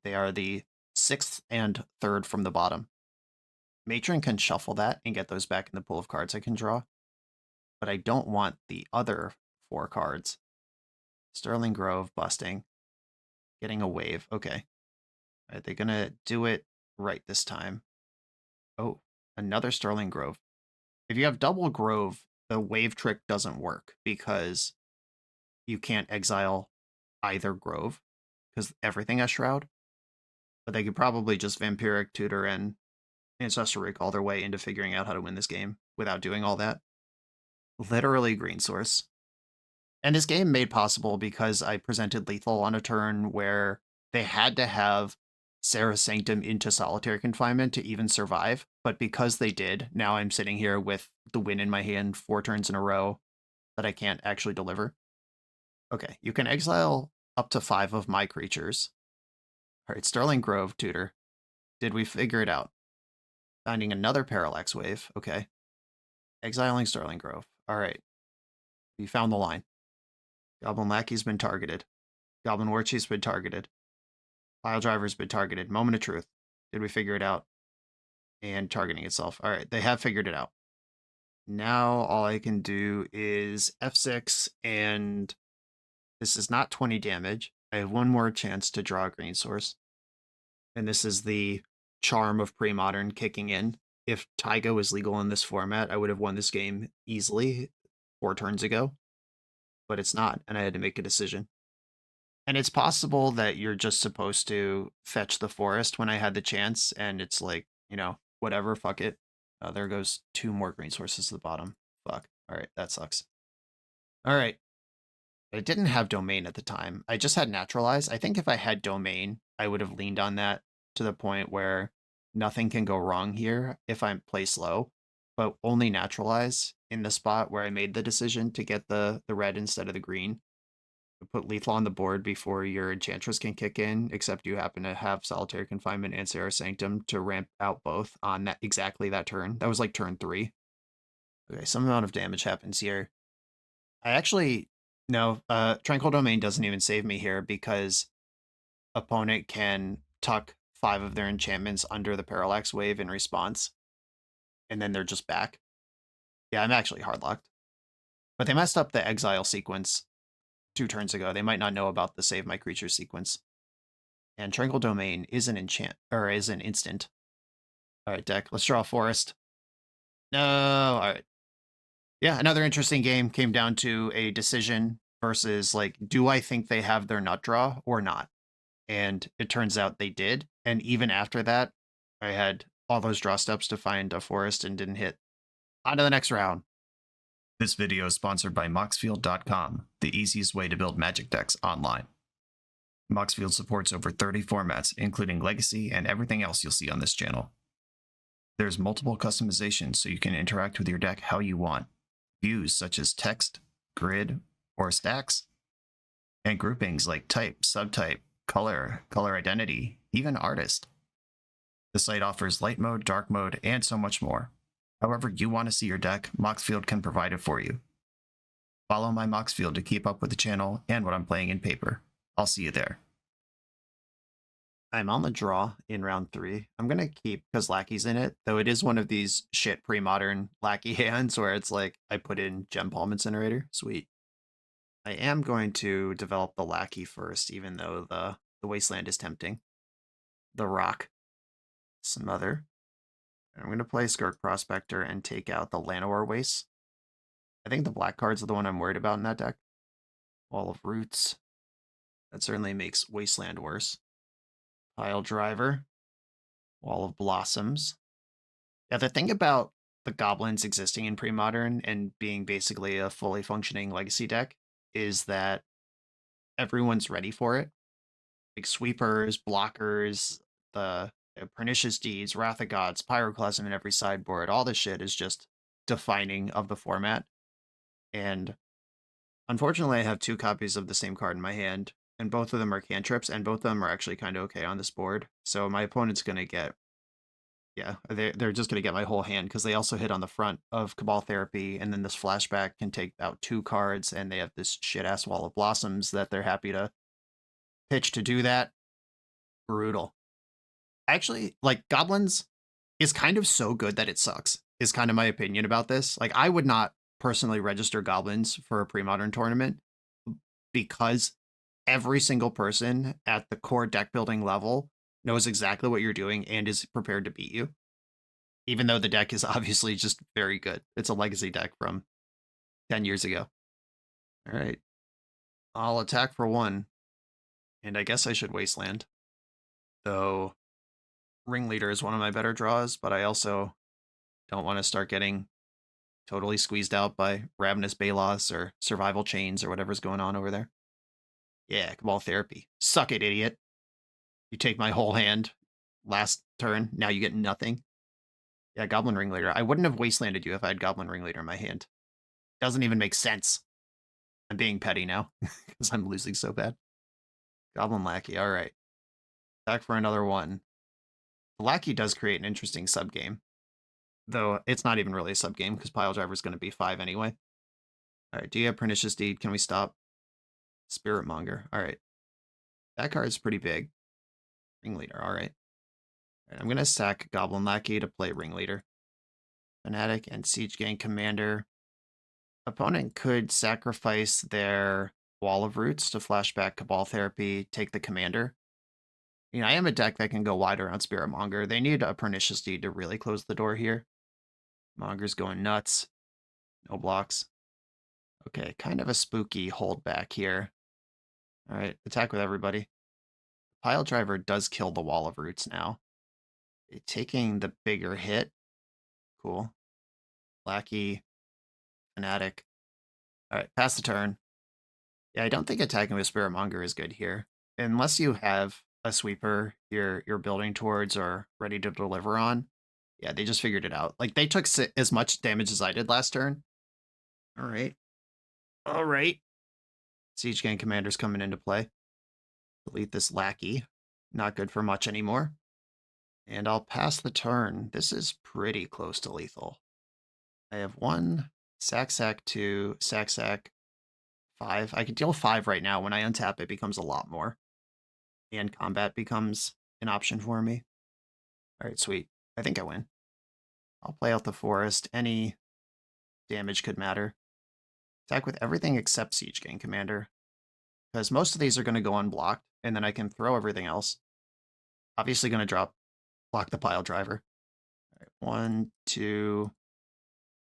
They are the 6th and 3rd from the bottom. Matron can shuffle that and get those back in the pool of cards I can draw. But I don't want the other 4 cards. Sterling Grove busting. Getting a wave. Okay. Are they going to do it right this time? Oh, another Sterling Grove. If you have double Grove, the wave trick doesn't work because you can't exile either Grove because everything has Shroud. But they could probably just Vampiric Tutor and Ancestral Recall their way into figuring out how to win this game without doing all that. Literally green source. And this game made possible because I presented lethal on a turn where they had to have Serra's Sanctum into solitary confinement to even survive. But because they did, now I'm sitting here with the win in my hand 4 turns in a row that I can't actually deliver. Okay, you can exile up to 5 of my creatures. All right, Sterling Grove, Tutor. Did we figure it out? Finding another Parallax Wave. Okay. Exiling Sterling Grove. All right. We found the line. Goblin Lackey's been targeted. Goblin Warchief's been targeted. Pile Driver's been targeted. Moment of truth. Did we figure it out? And targeting itself. All right, they have figured it out. Now all I can do is F6, and this is not 20 damage. I have 1 more chance to draw a green source. And this is the charm of Premodern kicking in. If Taiga was legal in this format, I would have won this game easily 4 turns ago. But it's not, and I had to make a decision. And it's possible that you're just supposed to fetch the forest when I had the chance, and it's like, you know, whatever, fuck it. There goes 2 more green sources to the bottom. Fuck. All right, that sucks. All right. I didn't have Domain at the time. I just had Naturalize. I think if I had Domain, I would have leaned on that to the point where nothing can go wrong here if I play slow, but only Naturalize in the spot where I made the decision to get the red instead of the green. Put lethal on the board before your Enchantress can kick in, except you happen to have Solitary Confinement and Serra's Sanctum to ramp out both on that exactly that turn. That was like turn 3. Okay, some amount of damage happens here. I actually, no, Tranquil Domain doesn't even save me here because opponent can tuck 5 of their enchantments under the Parallax Wave in response, and then they're just back. Yeah, I'm actually hardlocked. But they messed up the exile sequence 2 turns ago. They might not know about the save my creature sequence. And Tranquil Domain is an is an instant. All right, deck. Let's draw a forest. No. All right. Yeah, another interesting game came down to a decision versus like, do I think they have their nut draw or not? And it turns out they did. And even after that, I had all those draw steps to find a forest and didn't hit. On to the next round. This video is sponsored by Moxfield.com, the easiest way to build Magic decks online. Moxfield supports over 30 formats, including Legacy and everything else you'll see on this channel. There's multiple customizations so you can interact with your deck how you want. Views such as text, grid, or stacks. And groupings like type, subtype, color, color identity, even artist. The site offers light mode, dark mode, and so much more. However you want to see your deck, Moxfield can provide it for you. Follow my Moxfield to keep up with the channel and what I'm playing in paper. I'll see you there. I'm on the draw in round 3. I'm going to keep because Lackey's in it, though it is one of these shit pre-modern Lackey hands where it's like I put in Gem Palm Incinerator. Sweet. I am going to develop the Lackey first, even though the Wasteland is tempting. The Rock. Smother. I'm going to play Skirk Prospector and take out the Llanowar Waste. I think the black cards are the one I'm worried about in that deck. Wall of Roots. That certainly makes Wasteland worse. Pile Driver. Wall of Blossoms. Yeah, the thing about the Goblins existing in Premodern and being basically a fully functioning Legacy deck is that everyone's ready for it. Like sweepers, blockers, the Pernicious Deeds, Wrath of Gods, Pyroclasm in every sideboard, all this shit is just defining of the format. And unfortunately, I have 2 copies of the same card in my hand, and both of them are cantrips, and both of them are actually kind of okay on this board. So my opponent's going to get, yeah, they're just going to get my whole hand, because they also hit on the front of Cabal Therapy, and then this flashback can take out 2 cards, and they have this shit-ass Wall of Blossoms that they're happy to pitch to do that. Brutal. Actually, like, Goblins is kind of so good that it sucks, is kind of my opinion about this. Like, I would not personally register Goblins for a pre-modern tournament because every single person at the core deck building level knows exactly what you're doing and is prepared to beat you. Even though the deck is obviously just very good. It's a legacy deck from 10 years ago. All right. I'll attack for 1. And I guess I should Wasteland. Though Ringleader is one of my better draws, but I also don't want to start getting totally squeezed out by Ravenous Balos or Survival Chains or whatever's going on over there. Yeah, Cabal Therapy. Suck it, idiot. You take my whole hand last turn, now you get nothing. Yeah, Goblin Ringleader. I wouldn't have Wastelanded you if I had Goblin Ringleader in my hand. Doesn't even make sense. I'm being petty now, because I'm losing so bad. Goblin Lackey, alright. Back for another 1. The Lackey does create an interesting subgame. Though it's not even really a subgame, because Pile Driver is going to be 5 anyway. Alright, do you have Pernicious Deed? Can we stop? Spirit Monger. Alright. That card's pretty big. Ringleader, alright. I'm going to sack Goblin Lackey to play Ringleader. Fanatic and Siege Gang Commander. Opponent could sacrifice their Wall of Roots to flashback Cabal Therapy, take the Commander. You know, I am a deck that can go wide around Spirit Monger. They need a Pernicious Deed to really close the door here. Monger's going nuts. No blocks. Okay, kind of a spooky holdback here. Alright, attack with everybody. Pile Driver does kill the Wall of Roots now. Taking the bigger hit. Cool. Lackey. Fanatic. Alright, pass the turn. Yeah, I don't think attacking with Spirit Monger is good here. Unless you have a sweeper you're building towards or ready to deliver on. Yeah, they just figured it out. Like, they took as much damage as I did last turn. Alright. Alright. Siege Gang Commander's coming into play. Delete this Lackey. Not good for much anymore. And I'll pass the turn. This is pretty close to lethal. I have 1, sack, 2, sack, 5. I could deal 5 right now. When I untap, it becomes a lot more. And combat becomes an option for me. Alright, sweet. I think I win. I'll play out the forest. Any damage could matter. Attack with everything except Siege Gang Commander. Because most of these are going to go unblocked, and then I can throw everything else. Obviously going to block the Pile Driver. All right, 1, 2,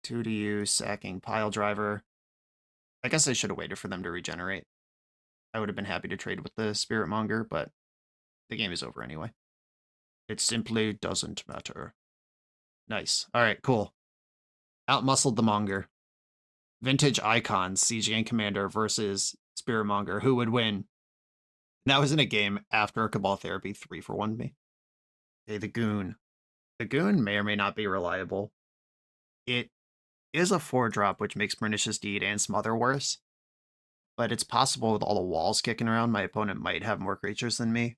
2 to you, sacking Pile Driver. I guess I should have waited for them to regenerate. I would have been happy to trade with the Spirit Monger, but the game is over anyway. It simply doesn't matter. Nice. All right, cool. Outmuscled the Monger. Vintage Icons, Siege Gang Commander versus Spirit Monger. Who would win? And that was in a game after a Cabal Therapy 3 for 1 me. Okay, the Goon. The Goon may or may not be reliable. It is a 4-drop, which makes Pernicious Deed and Smother worse. But it's possible with all the walls kicking around, my opponent might have more creatures than me.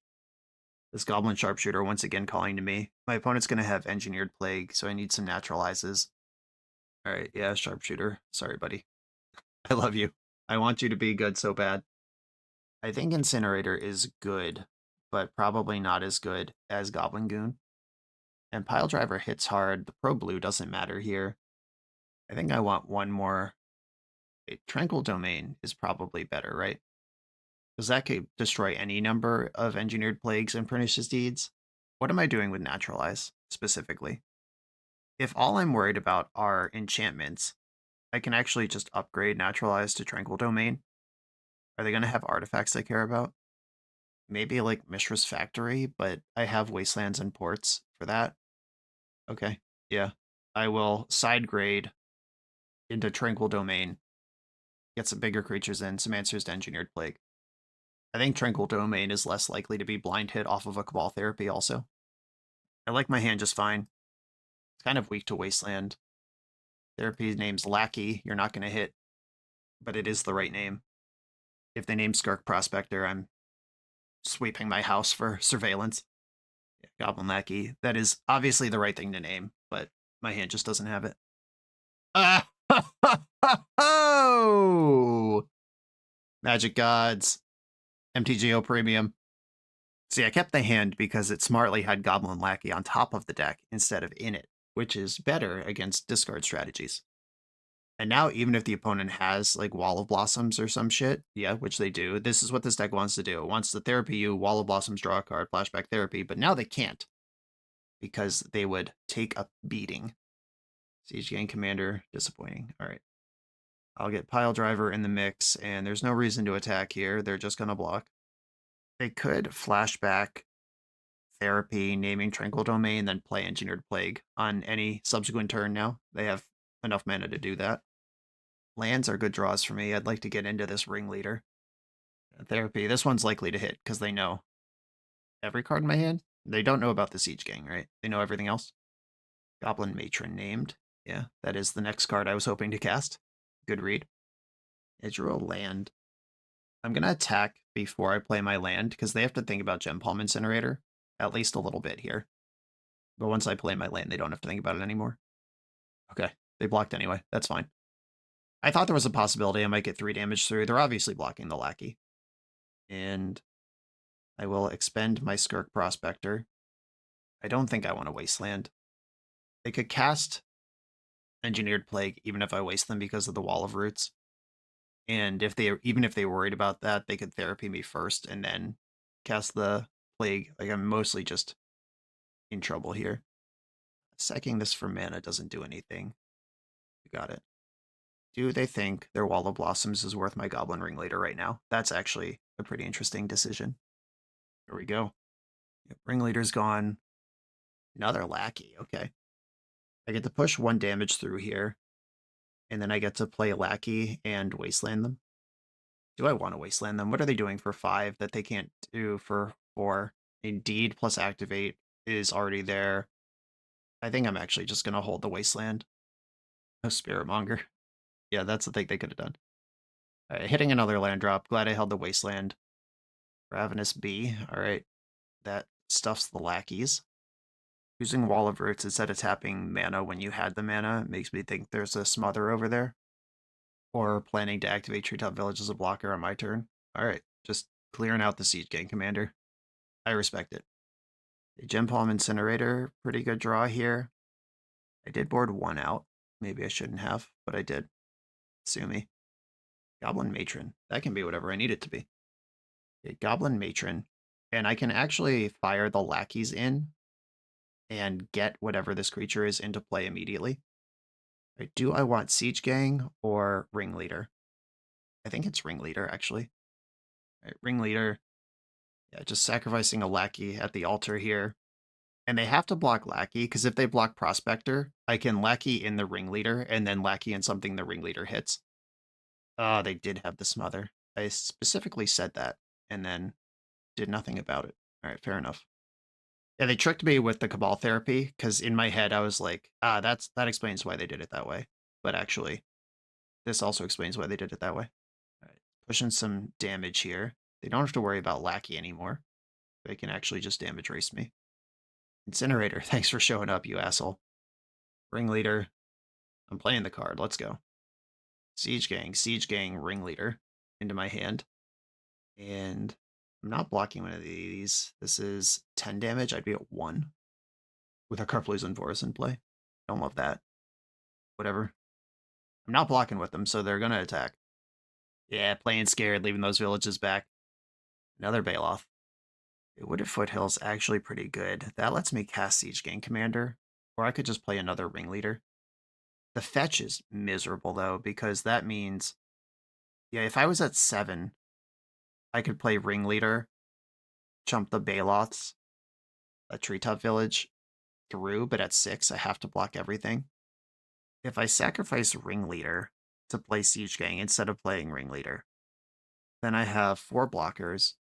This Goblin Sharpshooter once again calling to me. My opponent's going to have Engineered Plague, so I need some naturalizes. Alright, yeah, sharpshooter. Sorry, buddy. I love you. I want you to be good so bad. I think Incinerator is good, but probably not as good as Goblin Goon. And Piledriver hits hard. The Pro Blue doesn't matter here. I think I want one more. Tranquil Domain is probably better, right? Because that could destroy any number of Engineered Plagues and Pernicious Deeds. What am I doing with Naturalize, specifically? If all I'm worried about are enchantments, I can actually just upgrade Naturalize to Tranquil Domain. Are they going to have artifacts I care about? Maybe like Mishra's Factory, but I have Wastelands and Ports for that. Okay, yeah. I will side grade into Tranquil Domain, get some bigger creatures in, some answers to Engineered Plague. I think Tranquil Domain is less likely to be blind hit off of a Cabal Therapy also. I like my hand just fine. It's kind of weak to Wasteland. Therapy name's Lackey, you're not going to hit, but it is the right name. If they name Skark Prospector, I'm sweeping my house for surveillance. Yeah, Goblin Lackey. That is obviously the right thing to name, but my hand just doesn't have it. Oh! Magic Gods. MTGO Premium. See, I kept the hand because it smartly had Goblin Lackey on top of the deck instead of in it, which is better against discard strategies. And now, even if the opponent has, like, Wall of Blossoms or some shit, yeah, which they do, this is what this deck wants to do. It wants to Therapy you, Wall of Blossoms, draw a card, Flashback Therapy, but now they can't, because they would take a beating. Siege Gang Commander, disappointing. All right. I'll get Piledriver in the mix, and there's no reason to attack here. They're just going to block. They could Flashback Therapy, naming Tranquil Domain, then play Engineered Plague on any subsequent turn now. They have enough mana to do that. Lands are good draws for me. I'd like to get into this Ringleader. Therapy, this one's likely to hit because they know every card in my hand. They don't know about the Siege Gang, right? They know everything else. Goblin Matron named. Yeah, that is the next card I was hoping to cast. Good read. I drew a land. I'm going to attack before I play my land because they have to think about Gem Palm Incinerator at least a little bit here. But once I play my land, they don't have to think about it anymore. Okay, they blocked anyway. That's fine. I thought there was a possibility I might get 3 damage through. They're obviously blocking the Lackey. And I will expend my Skirk Prospector. I don't think I want to Wasteland. They could cast Engineered Plague even if I waste them because of the Wall of Roots. And even if they were worried about that, they could Therapy me first and then cast the Plague. Like, I'm mostly just in trouble here. Sacking this for mana doesn't do anything. You got it. Do they think their Wall of Blossoms is worth my Goblin Ringleader right now? That's actually a pretty interesting decision. Here we go. Yep, Ringleader's gone. Another Lackey. Okay. I get to push 1 damage through here, and then I get to play Lackey and Wasteland them. Do I want to Wasteland them? What are they doing for 5 that they can't do for 4? Indeed plus Activate is already there. I think I'm actually just going to hold the Wasteland. No Spiritmonger. Yeah, that's the thing they could have done. All right, hitting another land drop. Glad I held the Wasteland. Ravenous Bee. All right. That stuffs the lackeys. Using Wall of Roots instead of tapping mana when you had the mana makes me think there's a Smother over there. Or planning to activate Treetop Village as a blocker on my turn. All right, just clearing out the Siege Gang Commander. I respect it. Gem Palm Incinerator, pretty good draw here. I did board 1 out. Maybe I shouldn't have, but I did. Sue me. Goblin Matron. That can be whatever I need it to be. Okay, Goblin Matron. And I can actually fire the lackeys in and get whatever this creature is into play immediately. Right, do I want Siege Gang or Ringleader? I think it's Ringleader, actually. Right, Ringleader. Yeah, just sacrificing a lackey at the altar here. And they have to block Lackey, because if they block Prospector, I can Lackey in the Ringleader, and then Lackey in something the Ringleader hits. Ah, they did have the Smother. I specifically said that, and then did nothing about it. All right, fair enough. Yeah, they tricked me with the Cabal Therapy, because in my head I was like, that explains why they did it that way. But actually, this also explains why they did it that way. All right, pushing some damage here. They don't have to worry about Lackey anymore. They can actually just damage race me. Incinerator, thanks for showing up, you asshole. Ringleader. I'm playing the card. Let's go. Siege Gang, Ringleader into my hand. And I'm not blocking one of these. This is 10 damage. I'd be at 1 with a Karplusan Vorus in play. Don't love that. Whatever. I'm not blocking with them, so they're going to attack. Yeah, playing scared, leaving those villages back. Another Baloth. Wooded Foothills actually pretty good. That lets me cast Siege Gang Commander, or I could just play another Ringleader. The fetch is miserable, though, because that means, yeah, if I was at 7, I could play Ringleader, chump the Baloths, a Treetop Village through, but at 6, I have to block everything. If I sacrifice Ringleader to play Siege Gang instead of playing Ringleader, then I have 4 blockers,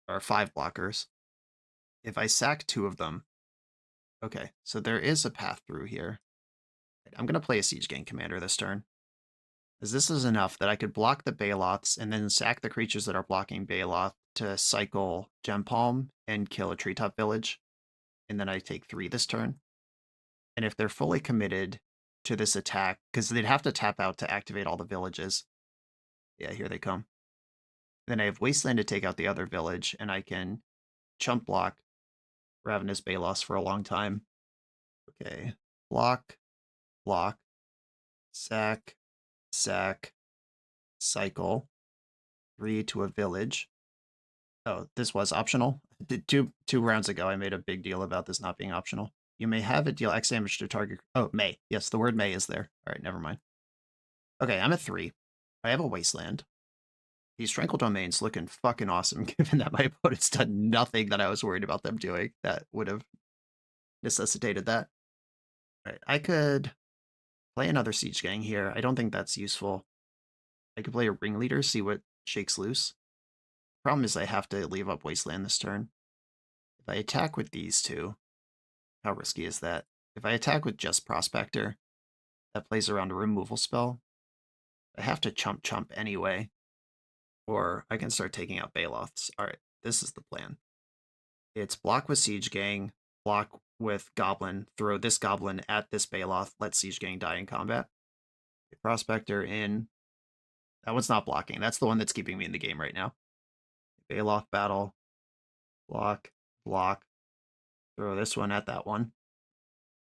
or 5 blockers. If I sack 2 of them, okay, so there is a path through here. I'm going to play a Siege Gang Commander this turn, as this is enough that I could block the Baloths and then sack the creatures that are blocking Baloth to cycle Gem Palm and kill a Treetop Village, and then I take 3 this turn. And if they're fully committed to this attack, because they'd have to tap out to activate all the villages. Yeah, here they come. Then I have Wasteland to take out the other village, and I can chump block Ravenous Baloths for a long time. Okay, block, sack, cycle, 3 to a village. Oh, this was optional? Two rounds ago, I made a big deal about this not being optional. You may have it deal X damage to target. Oh, may. Yes, the word may is there. All right, never mind. Okay, I'm at 3. I have a Wasteland. These Tranquil Domains looking fucking awesome, given that my opponent's done nothing that I was worried about them doing that would have necessitated that. All right, I could play another Siege Gang here. I don't think that's useful. I could play a Ringleader, see what shakes loose. Problem is I have to leave up Wasteland this turn. If I attack with these two, how risky is that? If I attack with just Prospector, that plays around a removal spell. I have to chump anyway. Or I can start taking out Baloths. Alright, this is the plan. It's block with Siege Gang, block with Goblin, throw this Goblin at this Baloth, let Siege Gang die in combat. Prospector in. That one's not blocking. That's the one that's keeping me in the game right now. Baloth battle. Block. Throw this one at that one.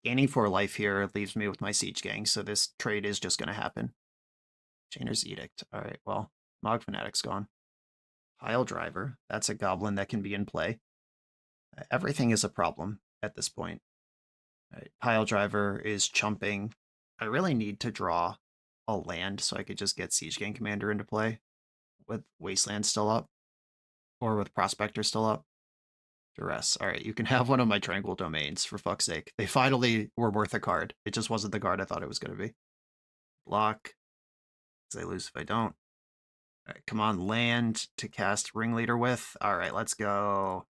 Gaining 4 life here leaves me with my Siege Gang, so this trade is just going to happen. Chainer's Edict. Alright, well, Mog Fanatic's gone. Pile Driver. That's a Goblin that can be in play. Everything is a problem at this point. Right, Pile Driver is chumping. I really need to draw a land so I could just get Siege Gang Commander into play with Wasteland still up, or with Prospector still up. Duress. Alright, you can have one of my Tranquil Domains, for fuck's sake. They finally were worth a card. It just wasn't the card I thought it was going to be. Block. Because I lose if I don't. Alright, come on, land to cast Ringleader with. Alright, let's go.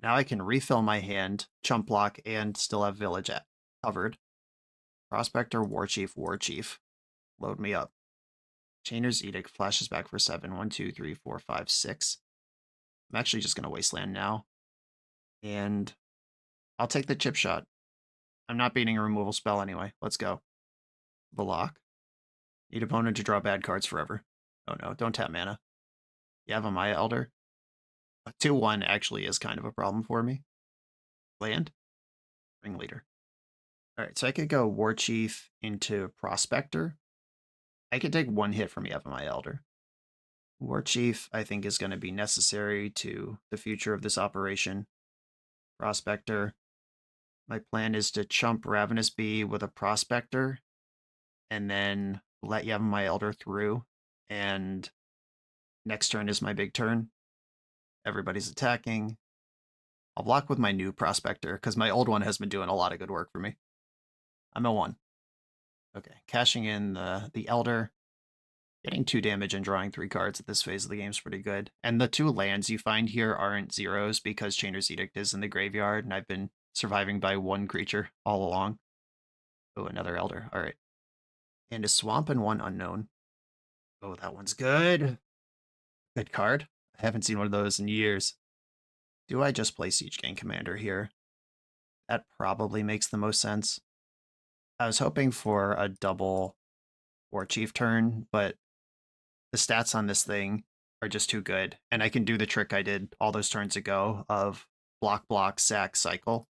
Now I can refill my hand, chump block, and still have village covered. Prospector, Warchief. Load me up. Chainer's Edict flashes back for 7. 1, 2, 3, 4, 5, 6. I'm actually just going to Wasteland now. And I'll take the chip shot. I'm not beating a removal spell anyway. Let's go. Block. Need opponent to draw bad cards forever. Oh no, don't tap mana. You have a Maya Elder. A 2-1 actually is kind of a problem for me. Land. Ringleader. Alright, so I could go Warchief into Prospector. I could take 1 hit from Yavimaya Elder. Warchief, I think, is going to be necessary to the future of this operation. Prospector. My plan is to chump Ravenous Bee with a Prospector, and then let Yavimaya Elder through, and next turn is my big turn. Everybody's attacking. I'll block with my new Prospector, because my old one has been doing a lot of good work for me. I'm a 1. Okay, cashing in the Elder. Getting 2 damage and drawing 3 cards at this phase of the game is pretty good. And the 2 lands you find here aren't zeros because Chainer's Edict is in the graveyard, and I've been surviving by 1 creature all along. Oh, another Elder. Alright. And a Swamp and 1 Unknown. Oh, that one's good. Good card. I haven't seen one of those in years. Do I just play Siege Gang Commander here? That probably makes the most sense. I was hoping for a double War Chief turn, but the stats on this thing are just too good. And I can do the trick I did all those turns ago of block, block, sack, cycle.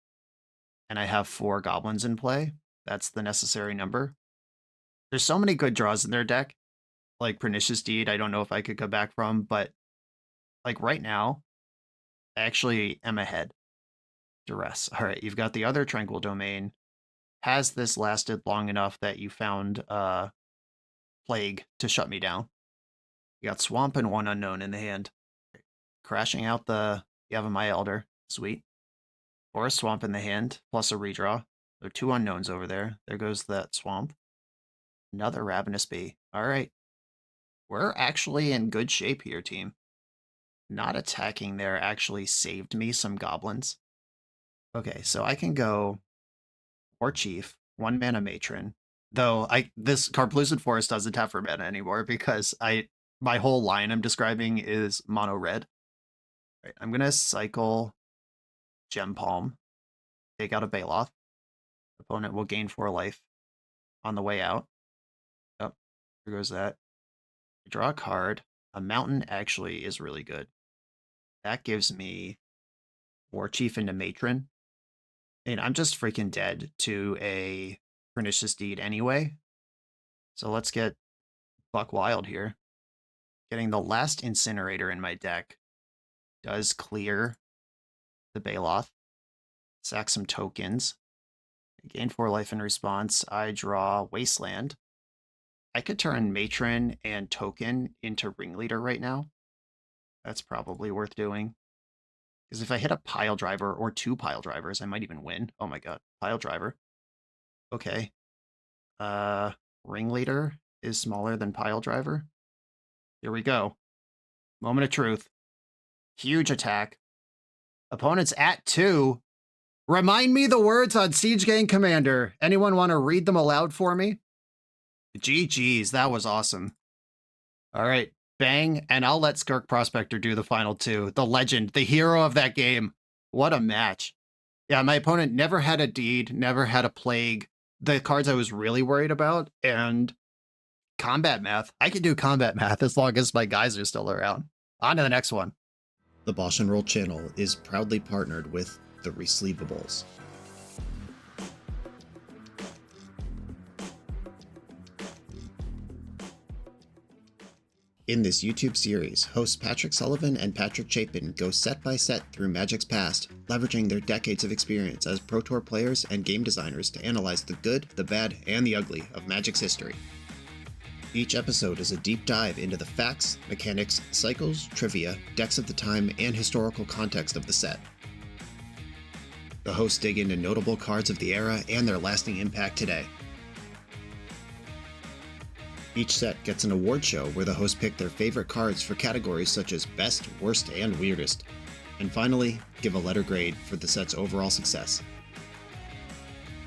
And I have 4 goblins in play. That's the necessary number. There's so many good draws in their deck. Like Pernicious Deed, I don't know if I could go back from, but like right now, I actually am ahead. Duress. All right, you've got the other Tranquil Domain. Has this lasted long enough that you found Plague to shut me down? You got Swamp and 1 Unknown in the hand. Crashing out the Yavimaya Elder. Sweet. Or a Swamp in the hand, plus a redraw. There are 2 Unknowns over there. There goes that Swamp. Another Ravenous Bee. All right. We're actually in good shape here, team. Not attacking there actually saved me some goblins. Okay, so I can go War Chief, 1 mana Matron. Though this Carplucid Forest doesn't have for mana anymore because my whole line I'm describing is mono red. Right, I'm gonna cycle Gem Palm, take out a Baloth. Opponent will gain 4 life on the way out. Oh, here goes that. Draw a card. A Mountain actually is really good. That gives me War Chief into Matron. And I'm just freaking dead to a Pernicious Deed anyway. So let's get buck wild here. Getting the last Incinerator in my deck does clear the Baloth. Sack some tokens. I gain 4 life in response. I draw Wasteland. I could turn Matron and Token into Ringleader right now. That's probably worth doing. Because if I hit a Pile Driver or 2 Pile Drivers, I might even win. Oh my god, Pile Driver. Okay. Ringleader is smaller than Pile Driver. Here we go. Moment of truth. Huge attack. Opponent's at 2. Remind me the words on Siege Gang Commander. Anyone want to read them aloud for me? GG's, that was awesome. All right, bang, and I'll let Skirk Prospector do the final 2. The legend, the hero of that game. What a match. Yeah, my opponent never had a Deed, never had a Plague. The cards I was really worried about, and combat math. I can do combat math as long as my guys are still around. On to the next one. The BoshNRoll channel is proudly partnered with the Resleevables. In this YouTube series, hosts Patrick Sullivan and Patrick Chapin go set by set through Magic's past, leveraging their decades of experience as Pro Tour players and game designers to analyze the good, the bad, and the ugly of Magic's history. Each episode is a deep dive into the facts, mechanics, cycles, trivia, decks of the time, and historical context of the set. The hosts dig into notable cards of the era and their lasting impact today. Each set gets an award show where the hosts pick their favorite cards for categories such as Best, Worst, and Weirdest. And finally, give a letter grade for the set's overall success.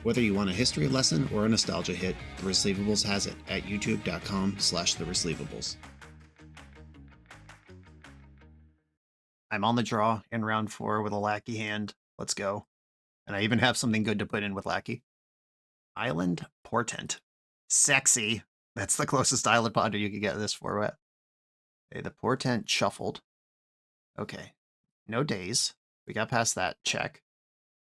Whether you want a history lesson or a nostalgia hit, The Resleevables has it at youtube.com/theresleevables. I'm on the draw in round 4 with a Lackey hand. Let's go. And I even have something good to put in with Lackey. Island Portent. Sexy. That's the closest Island Ponder you could get this for. Okay, the Portent shuffled. Okay. No days. We got past that. Check.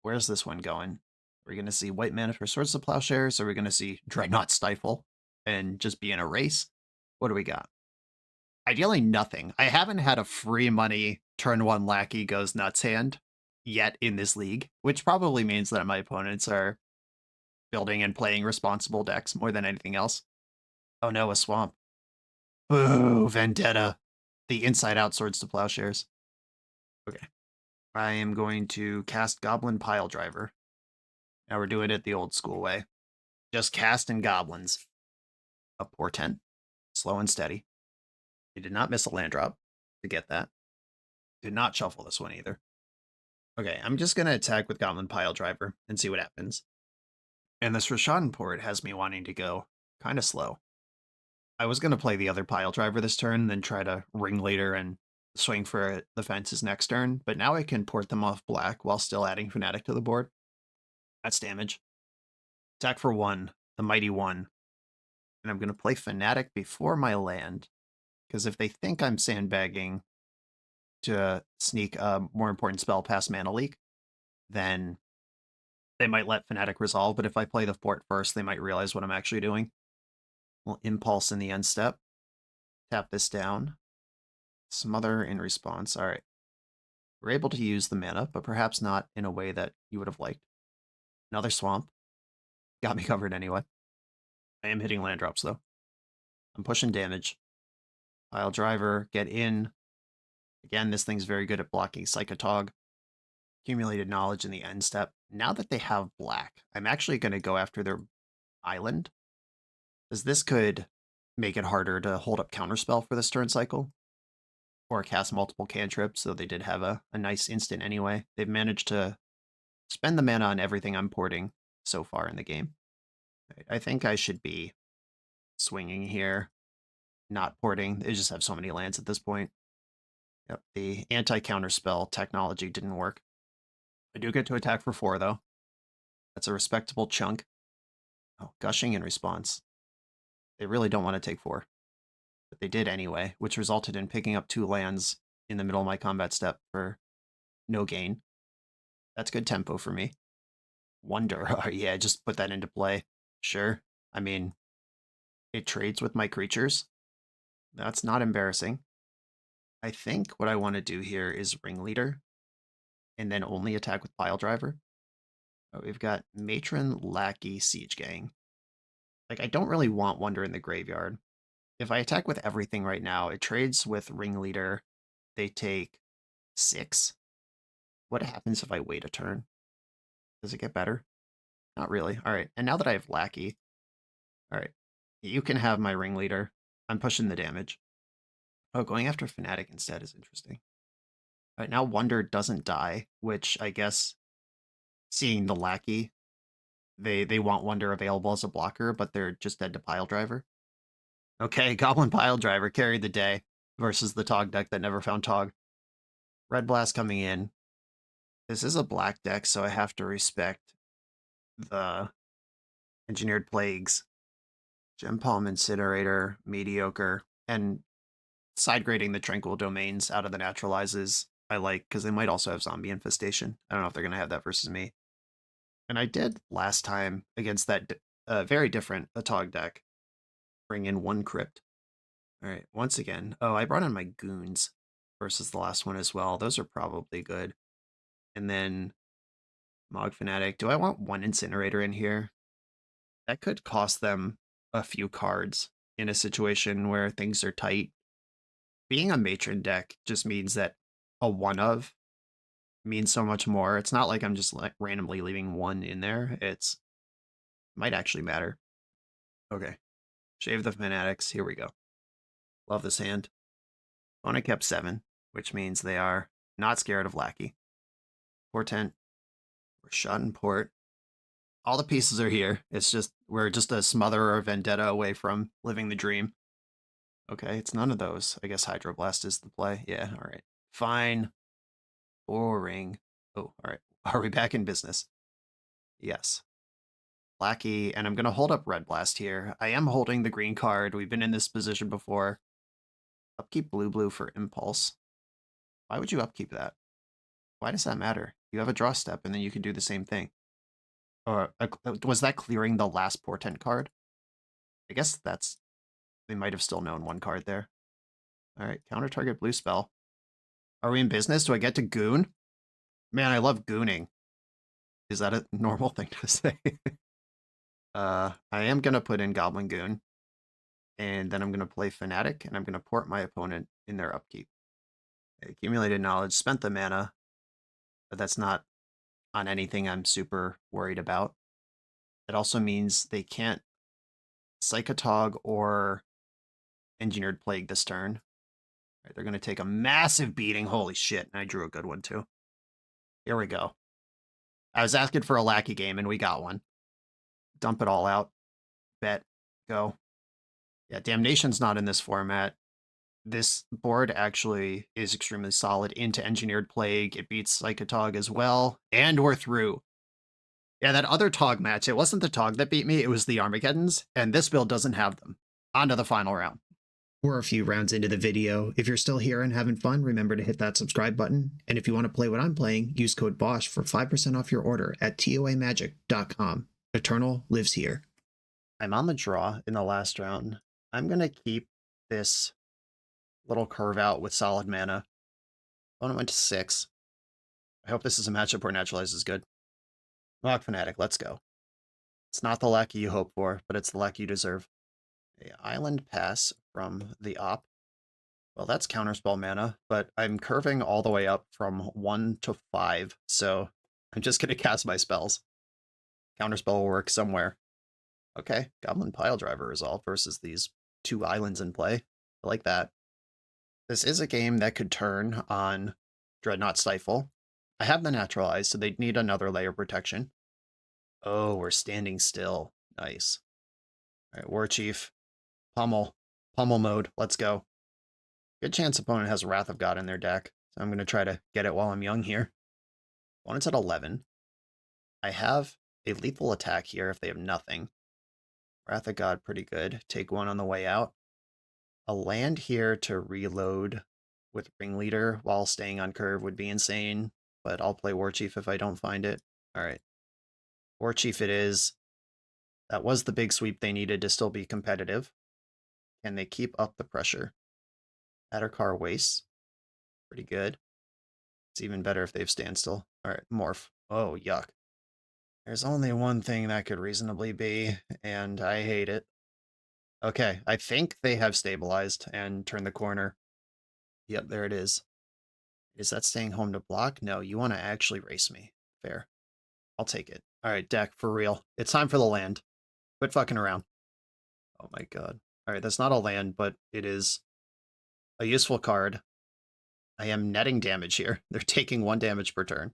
Where's this one going? Are we going to see white mana for Swords of Plowshares? Or are we going to see Dreadnought Stifle and just be in a race? What do we got? Ideally, nothing. I haven't had a free money turn 1 Lackey goes nuts hand yet in this league, which probably means that my opponents are building and playing responsible decks more than anything else. Oh no, a Swamp. Boo, Vendetta. The inside-out Swords to Plowshares. Okay. I am going to cast Goblin Pile Driver. Now we're doing it the old school way. Just casting goblins. A Portent. Slow and steady. You did not miss a land drop to get that. Did not shuffle this one either. Okay, I'm just going to attack with Goblin Pile Driver and see what happens. And this Rashadan Port has me wanting to go kind of slow. I was going to play the other Pile Driver this turn, then try to Ringleader and swing for the fences next turn, but now I can port them off black while still adding Fnatic to the board. That's damage. Attack for 1. the Mighty One. And I'm going to play Fanatic before my land. Because if they think I'm sandbagging to sneak a more important spell past Mana Leak, then they might let Fanatic resolve. But if I play the fort first, they might realize what I'm actually doing. We'll Impulse in the end step. Tap this down. Smother in response. All right. We're able to use the mana, but perhaps not in a way that you would have liked. Another swamp. Got me covered anyway. I am hitting land drops, though. I'm pushing damage. Pile driver, get in. Again, this thing's very good at blocking Psychotog. Accumulated knowledge in the end step. Now that they have black, I'm actually going to go after their island, because this could make it harder to hold up counterspell for this turn cycle, or cast multiple cantrips, so they did have a nice instant anyway. They've managed to spend the mana on everything I'm porting so far in the game. I think I should be swinging here, not porting. They just have so many lands at this point. Yep, the anti-counterspell technology didn't work. I do get to attack for 4, though. That's a respectable chunk. Oh, gushing in response. They really don't want to take 4. But they did anyway, which resulted in picking up 2 lands in the middle of my combat step for no gain. That's good tempo for me. Wonder. Oh, yeah, just put that into play. Sure. I mean, it trades with my creatures. That's not embarrassing. I think what I want to do here is Ringleader, and then only attack with Pile Driver. Oh, we've got Matron, Lackey, Siege Gang. Like, I don't really want Wonder in the graveyard. If I attack with everything right now, it trades with Ringleader. They take 6. What happens if I wait a turn? Does it get better? Not really. All right, and now that I have Lackey, all right, you can have my Ringleader. I'm pushing the damage. Oh, going after Fanatic instead is interesting. All right, now Wonder doesn't die, which I guess, seeing the Lackey, they want Wonder available as a blocker, but they're just dead to Pile Driver. Okay, Goblin Pile Driver carried the day versus the Tog deck that never found Tog. Red Blast coming in. This is a black deck, so I have to respect the Engineered Plagues. Gem Palm Incinerator, mediocre, and side grading the Tranquil Domains out of the Naturalizes I like, because they might also have Zombie Infestation. I don't know if they're going to have that versus me. And I did last time against that very different Atog deck. Bring in 1 Crypt. All right, once again. Oh, I brought in my Goons versus the last one as well. Those are probably good. And then Mog Fanatic. Do I want 1 Incinerator in here? That could cost them a few cards in a situation where things are tight. Being a Matron deck just means that a 1-of means so much more. It's not like I'm just like randomly leaving 1 in there. It's might actually matter. Okay. Shave the Fanatics. Here we go. Love this hand. Opponent kept 7, which means they are not scared of Lackey. Portent. We're shot in port. All the pieces are here. It's just, we're just a smother or a vendetta away from living the dream. Okay, it's none of those. I guess Hydroblast is the play. Yeah, all right. Fine. Boring. Oh, all right. Are we back in business? Yes. Lackey, and I'm going to hold up Red Blast here. I am holding the green card. We've been in this position before. Upkeep blue for Impulse. Why would you upkeep that? Why does that matter? You have a draw step, and then you can do the same thing. Or was that clearing the last Portent card? I guess that's... They might have still known 1 card there. All right, counter target blue spell. Are we in business? Do I get to goon? Man, I love gooning. Is that a normal thing to say? I am going to put in Goblin Goon. And then I'm going to play Fanatic, and I'm going to port my opponent in their upkeep. Accumulated knowledge, spent the mana, but that's not on anything I'm super worried about. It also means they can't Psychotog or Engineered Plague this turn. Right, they're going to take a massive beating. Holy shit, and I drew a good one too. Here we go. I was asking for a Lackey game, and we got one. Dump it all out. Bet. Go. Yeah, Damnation's not in this format. This board actually is extremely solid into Engineered Plague. It beats Psychotog as well, and we're through. Yeah, that other Tog match, it wasn't the Tog that beat me, it was the Armageddons, and this build doesn't have them. On to the final round. We're a few rounds into the video. If you're still here and having fun, remember to hit that subscribe button. And if you want to play what I'm playing, use code BOSH for 5% off your order at toamagic.com. Eternal lives here. I'm on the draw in the last round. I'm going to keep this little curve out with solid mana. Opponent went to 6. I hope this is a matchup where Naturalize is good. Lock Fanatic, let's go. It's not the lackey you hope for, but it's the lackey you deserve. A Island Pass from the Op. Well, that's counterspell mana, but I'm curving all the way up from 1 to 5, so I'm just going to cast my spells. Counterspell will work somewhere. Okay, Goblin Piledriver Resolve versus these 2 islands in play. I like that. This is a game that could turn on Dreadnought Stifle. I have the Naturalize, so they'd need another layer of protection. Oh, we're standing still. Nice. All right, War Chief. Pummel mode. Let's go. Good chance opponent has Wrath of God in their deck, so I'm going to try to get it while I'm young here. Opponent's at 11. I have a lethal attack here if they have nothing. Wrath of God, pretty good. Take 1 on the way out. A land here to reload with Ringleader while staying on curve would be insane, but I'll play War Chief if I don't find it. All right. War Chief it is. That was the big sweep they needed to still be competitive. Can they keep up the pressure? Addercar wastes. Pretty good. It's even better if they have standstill. All right, morph. Oh, yuck. There's only one thing that could reasonably be, and I hate it. Okay, I think they have stabilized and turned the corner. Yep, there it is. Is that staying home to block? No, you want to actually race me. Fair. I'll take it. All right, deck, for real. It's time for the land. Quit fucking around. Oh my god. All right, that's not a land, but it is a useful card. I am netting damage here. They're taking 1 damage per turn.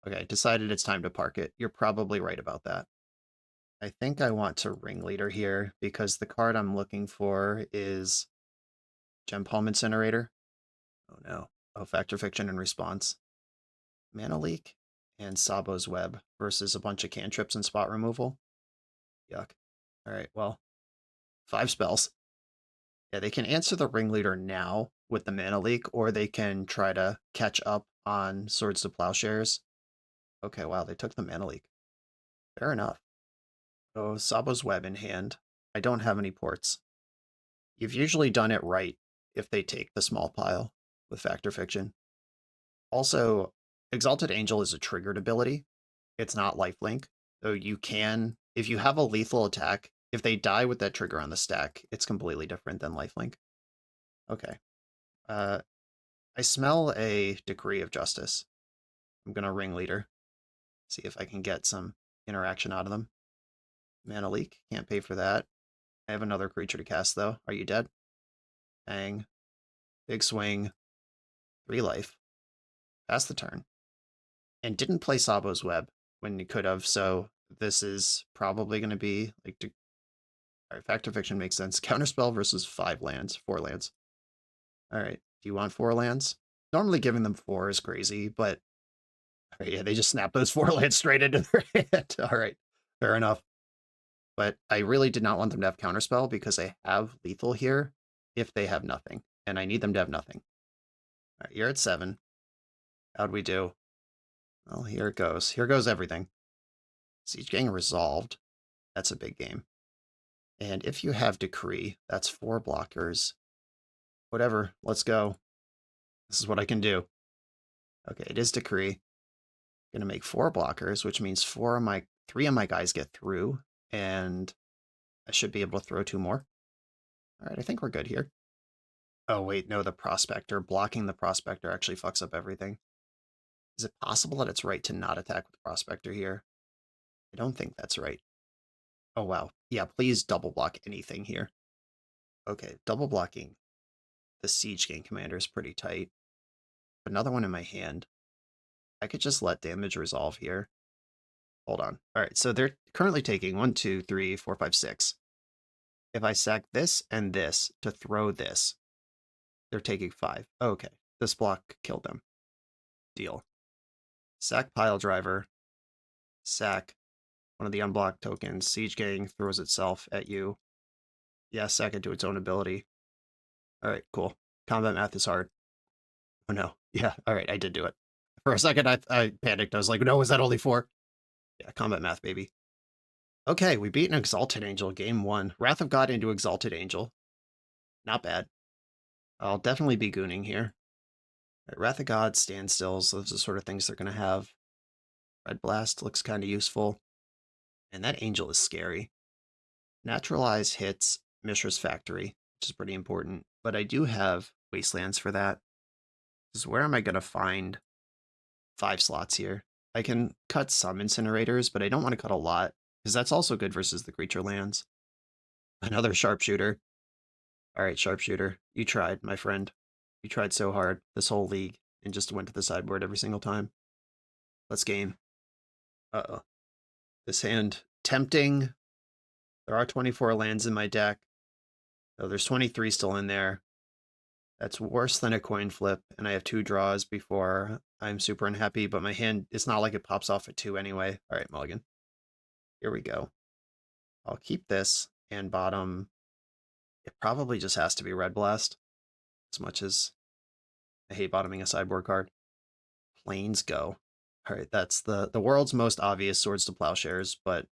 Okay, decided it's time to park it. You're probably right about that. I think I want to Ringleader here because the card I'm looking for is Gem Palm Incinerator. Oh no. Oh, Factor Fiction and Response. Mana Leak and Sabo's Web versus a bunch of cantrips and spot removal. Yuck. Alright, well, 5 spells. Yeah, they can answer the Ringleader now with the Mana Leak, or they can try to catch up on Swords to Plowshares. Okay, wow, they took the Mana Leak. Fair enough. Oh, Sabo's Web in hand. I don't have any ports. You've usually done it right if they take the small pile with Factor Fiction. Also, Exalted Angel is a triggered ability. It's not lifelink. So you can, if you have a lethal attack, if they die with that trigger on the stack, it's completely different than lifelink. Okay. I smell a Decree of Justice. I'm going to Ringleader. See if I can get some interaction out of them. Mana Leak. Can't pay for that. I have another creature to cast, though. Are you dead? Bang. Big swing. 3 life. Pass the turn. And didn't play Sabo's Web when you could have, so this is probably going to be like... Alright, Factor Fiction makes sense. Counterspell versus 5 lands. 4 lands. Alright, do you want 4 lands? Normally giving them 4 is crazy, but... Alright, yeah, they just snap those 4 lands straight into their hand. Alright, fair enough. But I really did not want them to have Counterspell because I have lethal here if they have nothing. And I need them to have nothing. Alright, you're at 7. How'd we do? Well, here it goes. Here goes everything. Siege Gang resolved. That's a big game. And if you have Decree, that's 4 blockers. Whatever, let's go. This is what I can do. Okay, it is Decree. Gonna make 4 blockers, which means 3 of my guys get through, and I should be able to throw 2 more. Alright, I think we're good here. Oh wait, no, the Prospector. Blocking the Prospector actually fucks up everything. Is it possible that it's right to not attack with the Prospector here? I don't think that's right. Oh wow. Yeah, please double block anything here. Okay, double blocking the Siege Gang Commander is pretty tight. Another one in my hand. I could just let damage resolve here. Hold on. Alright, so they're currently taking 1, 2, 3, 4, 5, 6. If I sack this and this to throw this, they're taking 5. Okay, this block killed them. Deal. Sack Piledriver. Sack one of the unblocked tokens. Siege Gang throws itself at you. Yeah, sack it to its own ability. Alright, cool. Combat math is hard. Oh no. Yeah, alright, I did do it. For a second, I panicked. I was like, no, is that only 4? Yeah, combat math, baby. Okay, we beat an Exalted Angel, game 1. Wrath of God into Exalted Angel. Not bad. I'll definitely be gooning here. Right, Wrath of God, standstills, those are the sort of things they're going to have. Red Blast looks kind of useful. And that Angel is scary. Naturalize hits Mishra's Factory, which is pretty important. But I do have Wastelands for that. Because where am I going to find 5 slots here? I can cut some incinerators, but I don't want to cut a lot. Because that's also good versus the creature lands. Another sharpshooter. Alright, sharpshooter. You tried, my friend. You tried so hard this whole league and just went to the sideboard every single time. Let's game. Uh-oh. This hand, tempting. There are 24 lands in my deck. Oh, there's 23 still in there. That's worse than a coin flip, and I have 2 draws before I'm super unhappy, but my hand, it's not like it pops off at 2 anyway. Alright, mulligan. Here we go. I'll keep this, and bottom, it probably just has to be Red Blast, as much as I hate bottoming a sideboard card. Plains go. Alright, that's the world's most obvious Swords to Plowshares, but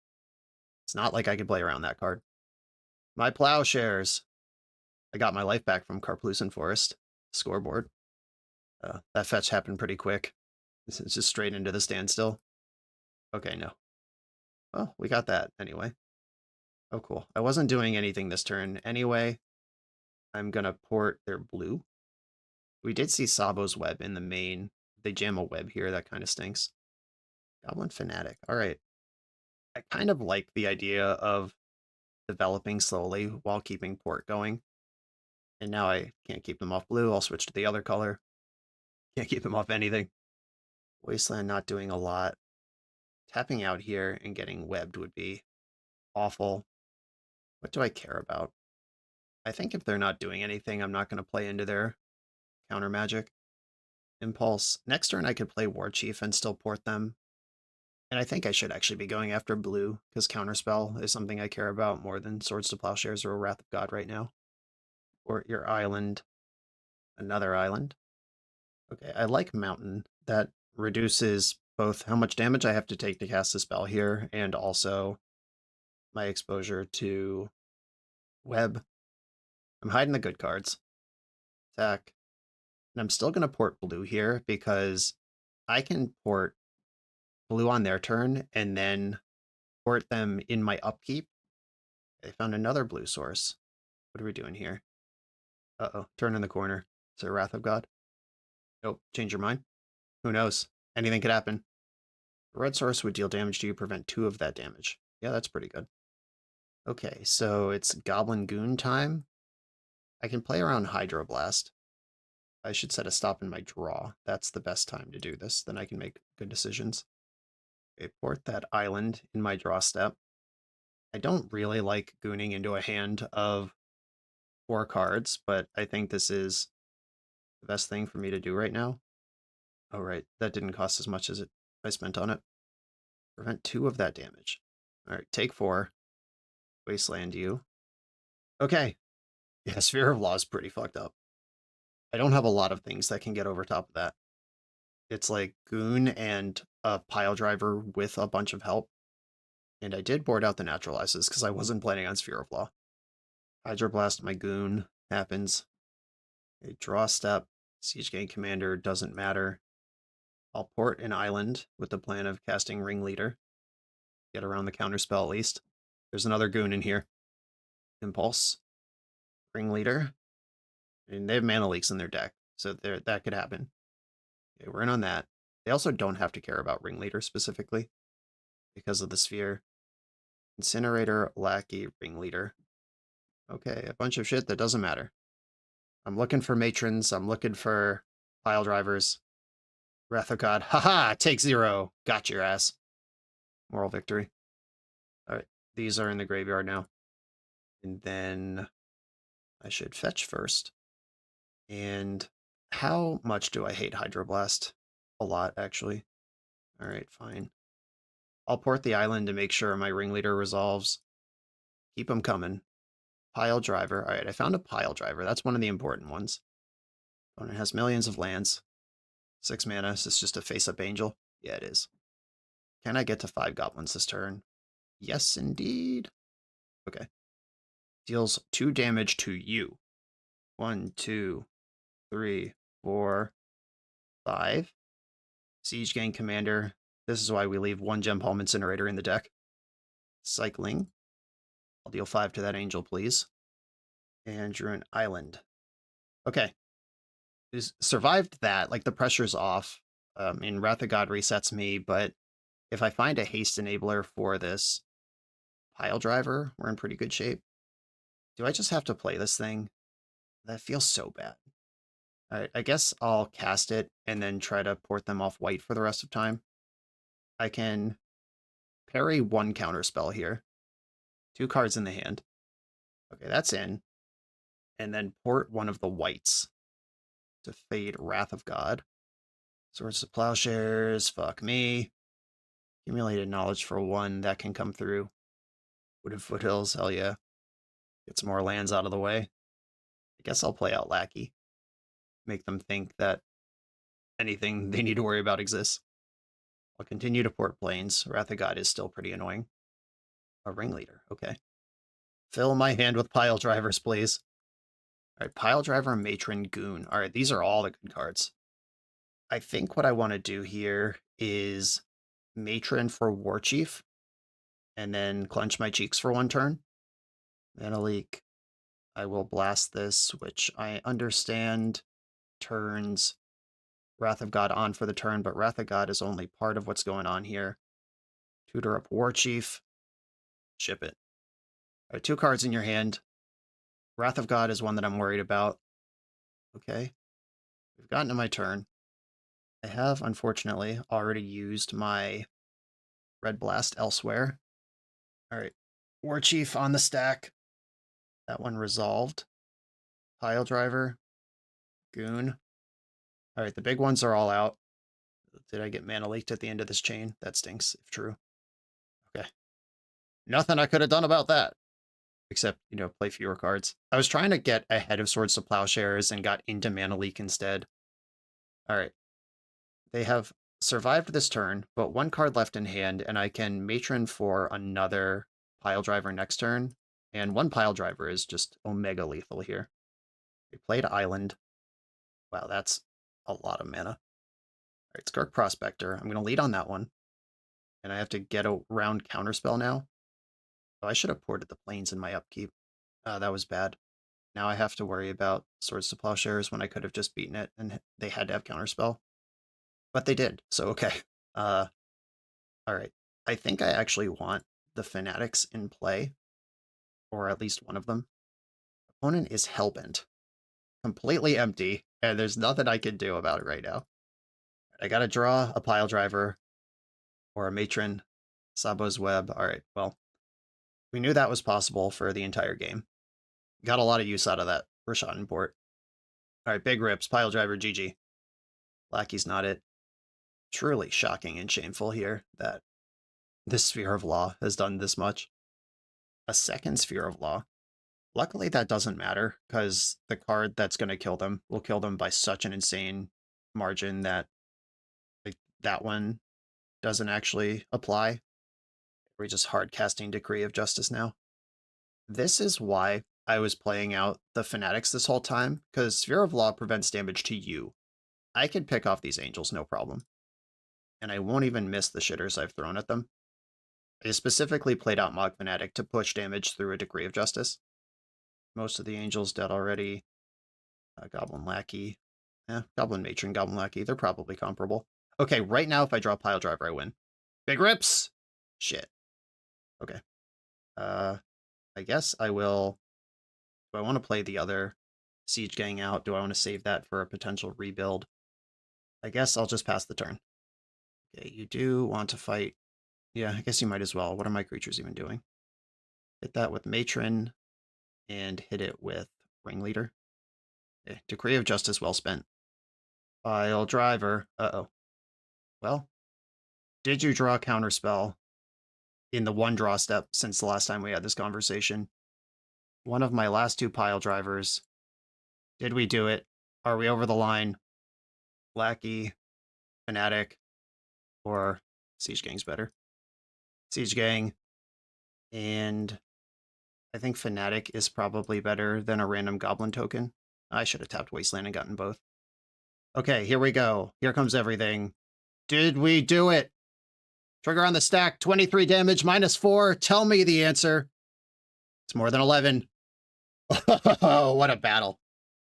it's not like I could play around that card. My Plowshares! I got my life back from Karplusan Forest. Scoreboard. That fetch happened pretty quick. It's just straight into the standstill. Okay, no. Well, we got that anyway. Oh, cool. I wasn't doing anything this turn anyway. I'm gonna port their blue. We did see Sabo's Web in the main. They jam a web here, that kind of stinks. Goblin Fanatic. Alright. I kind of like the idea of developing slowly while keeping port going. And now I can't keep them off blue. I'll switch to the other color. Can't keep them off anything. Wasteland not doing a lot. Tapping out here and getting webbed would be awful. What do I care about? I think if they're not doing anything, I'm not going to play into their counter magic. Impulse. Next turn I could play War Chief and still port them. And I think I should actually be going after blue, because Counterspell is something I care about more than Swords to Plowshares or Wrath of God right now. Or your island. Another island. Okay, I like Mountain. That reduces both how much damage I have to take to cast a spell here, and also my exposure to web. I'm hiding the good cards. Attack. And I'm still going to port blue here, because I can port blue on their turn, and then port them in my upkeep. I found another blue source. What are we doing here? Uh-oh, turn in the corner. Is it Wrath of God? Nope, change your mind. Who knows? Anything could happen. The red source would deal damage to you, prevent 2 of that damage. Yeah, that's pretty good. Okay, so it's Goblin Goon time. I can play around Hydroblast. I should set a stop in my draw. That's the best time to do this. Then I can make good decisions. Okay, port that island in my draw step. I don't really like gooning into a hand of 4 cards, but I think this is the best thing for me to do right now. Oh, right. That didn't cost as much as I spent on it. Prevent 2 of that damage. All right, take 4. Wasteland you. Okay. Yeah, Sphere of Law is pretty fucked up. I don't have a lot of things that can get over top of that. It's like Goon and a Pile Driver with a bunch of help. And I did board out the Naturalizes because I wasn't planning on Sphere of Law. Hydroblast my Goon happens. A draw step. Siege Gang Commander doesn't matter. I'll port an island with the plan of casting Ringleader. Get around the counterspell at least. There's another Goon in here. Impulse. Ringleader. And they have mana leaks in their deck, so that could happen. Okay, we're in on that. They also don't have to care about Ringleader specifically because of the sphere. Incinerator, Lackey, Ringleader. Okay, a bunch of shit that doesn't matter. I'm looking for matrons. I'm looking for pile drivers. Wrath of God. Haha! Take 0. Got your ass. Moral victory. Alright, these are in the graveyard now. And then I should fetch first. And how much do I hate Hydroblast? A lot, actually. Alright, fine. I'll port the island to make sure my ringleader resolves. Keep them coming. Pile driver. All right, I found a pile driver. That's one of the important ones. Opponent has millions of lands. 6 mana. Is this just a face-up angel? Yeah, it is. Can I get to 5 goblins this turn? Yes, indeed. Okay. Deals 2 damage to you. 1, 2, 3, 4, 5. Siege Gang Commander. This is why we leave 1 Gem Palm Incinerator in the deck. Cycling. I'll deal 5 to that angel, please. And drew an island. Okay. Survived that. Like, the pressure's off. And Wrath of God resets me, but if I find a haste enabler for this pile driver, we're in pretty good shape. Do I just have to play this thing? That feels so bad. All right, I guess I'll cast it and then try to port them off white for the rest of time. I can parry 1 counterspell here. 2 cards in the hand. Okay, that's in. And then port 1 of the whites to fade Wrath of God. Swords to Plowshares, fuck me. Accumulated knowledge for 1, that can come through. Wooded Foothills, hell yeah. Get some more lands out of the way. I guess I'll play out Lackey. Make them think that anything they need to worry about exists. I'll continue to port planes. Wrath of God is still pretty annoying. A ringleader, okay. Fill my hand with pile drivers, please. All right, pile driver, matron, goon. All right, these are all the good cards. I think what I want to do here is matron for war chief, and then clench my cheeks for 1 turn. Mana leak. I will blast this, which I understand turns Wrath of God on for the turn, but Wrath of God is only part of what's going on here. Tutor up war chief. Ship it. All right, 2 cards in your hand. Wrath of God is one that I'm worried about. Okay. We've gotten to my turn. I have, unfortunately, already used my Red Blast elsewhere. All right. War Chief on the stack. That one resolved. Pile Driver. Goon. All right, the big ones are all out. Did I get mana leaked at the end of this chain? That stinks, if true. Okay. Nothing I could have done about that. Except, play fewer cards. I was trying to get ahead of Swords to Plowshares and got into mana leak instead. All right. They have survived this turn, but 1 card left in hand, and I can matron for another pile driver next turn. And 1 pile driver is just omega lethal here. We played Island. Wow, that's a lot of mana. All right, Skirk Prospector. I'm going to lead on that one. And I have to get around Counterspell now. Oh, I should have ported the planes in my upkeep. That was bad. Now I have to worry about Swords to Plowshares when I could have just beaten it, and they had to have Counterspell. But they did, so okay. All right. I think I actually want the Fanatics in play, or at least one of them. Opponent is Hellbent. Completely empty, and there's nothing I can do about it right now. I gotta draw a pile driver, or a matron, Sabo's Web. All right, well, we knew that was possible for the entire game. Got a lot of use out of that Rashad import. All right, big rips, pile driver, GG. Lackey's not it. Truly shocking and shameful here that this Sphere of Law has done this much. A second Sphere of Law. Luckily, that doesn't matter, because the card that's going to kill them will kill them by such an insane margin that that one doesn't actually apply. We're just hard casting Decree of Justice now. This is why I was playing out the Fanatics this whole time, because Sphere of Law prevents damage to you. I can pick off these angels, no problem. And I won't even miss the shitters I've thrown at them. I specifically played out Mog Fanatic to push damage through a Decree of Justice. Most of the angels dead already. Goblin Lackey. Goblin Matron, Goblin Lackey, they're probably comparable. Okay, right now if I draw Pile Driver, I win. Big rips! Shit. Okay. I guess I will... Do I want to play the other Siege Gang out? Do I want to save that for a potential rebuild? I guess I'll just pass the turn. Okay, you do want to fight. Yeah, I guess you might as well. What are my creatures even doing? Hit that with Matron and hit it with Ringleader. Okay, Decree of Justice well spent. Pile Driver. Uh-oh. Well, did you draw Counterspell? in the one draw step since the last time we had this conversation. One of my last two pile drivers. Did we do it? Are we over the line? Lackey, Fanatic, or Siege Gang's better. Siege Gang, and I think Fanatic is probably better than a random Goblin token. I should have tapped Wasteland and gotten both. Okay, here we go. Here comes everything. Did we do it? Trigger on the stack, 23 damage, -4. Tell me the answer. It's more than 11. Oh, what a battle.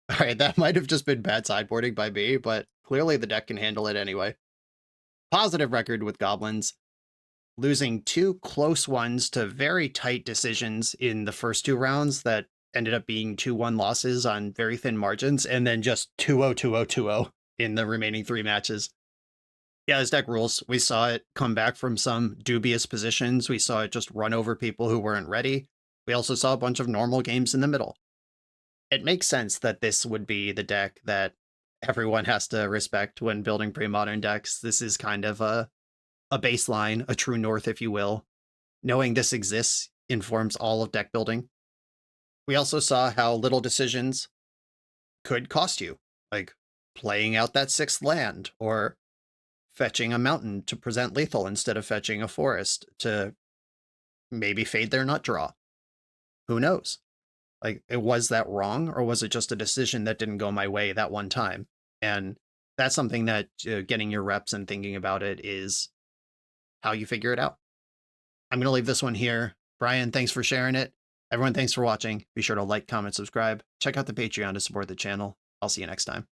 All right, that might have just been bad sideboarding by me, but clearly the deck can handle it anyway. Positive record with Goblins. Losing 2 close ones to very tight decisions in the first 2 rounds that ended up being 2-1 losses on very thin margins, and then just 2-0, 2-0, 2-0 in the remaining 3 matches. Yeah, this deck rules. We saw it come back from some dubious positions. We saw it just run over people who weren't ready. We also saw a bunch of normal games in the middle. It makes sense that this would be the deck that everyone has to respect when building pre-modern decks. This is kind of a baseline, a true north, if you will. Knowing this exists informs all of deck building. We also saw how little decisions could cost you, like playing out that 6th land, or fetching a mountain to present lethal instead of fetching a forest to maybe fade their nut draw. Who knows? Like, was that wrong, or was it just a decision that didn't go my way that one time? And that's something that getting your reps and thinking about it is how you figure it out. I'm going to leave this one here. Brian, thanks for sharing it. Everyone, thanks for watching. Be sure to like, comment, subscribe. Check out the Patreon to support the channel. I'll see you next time.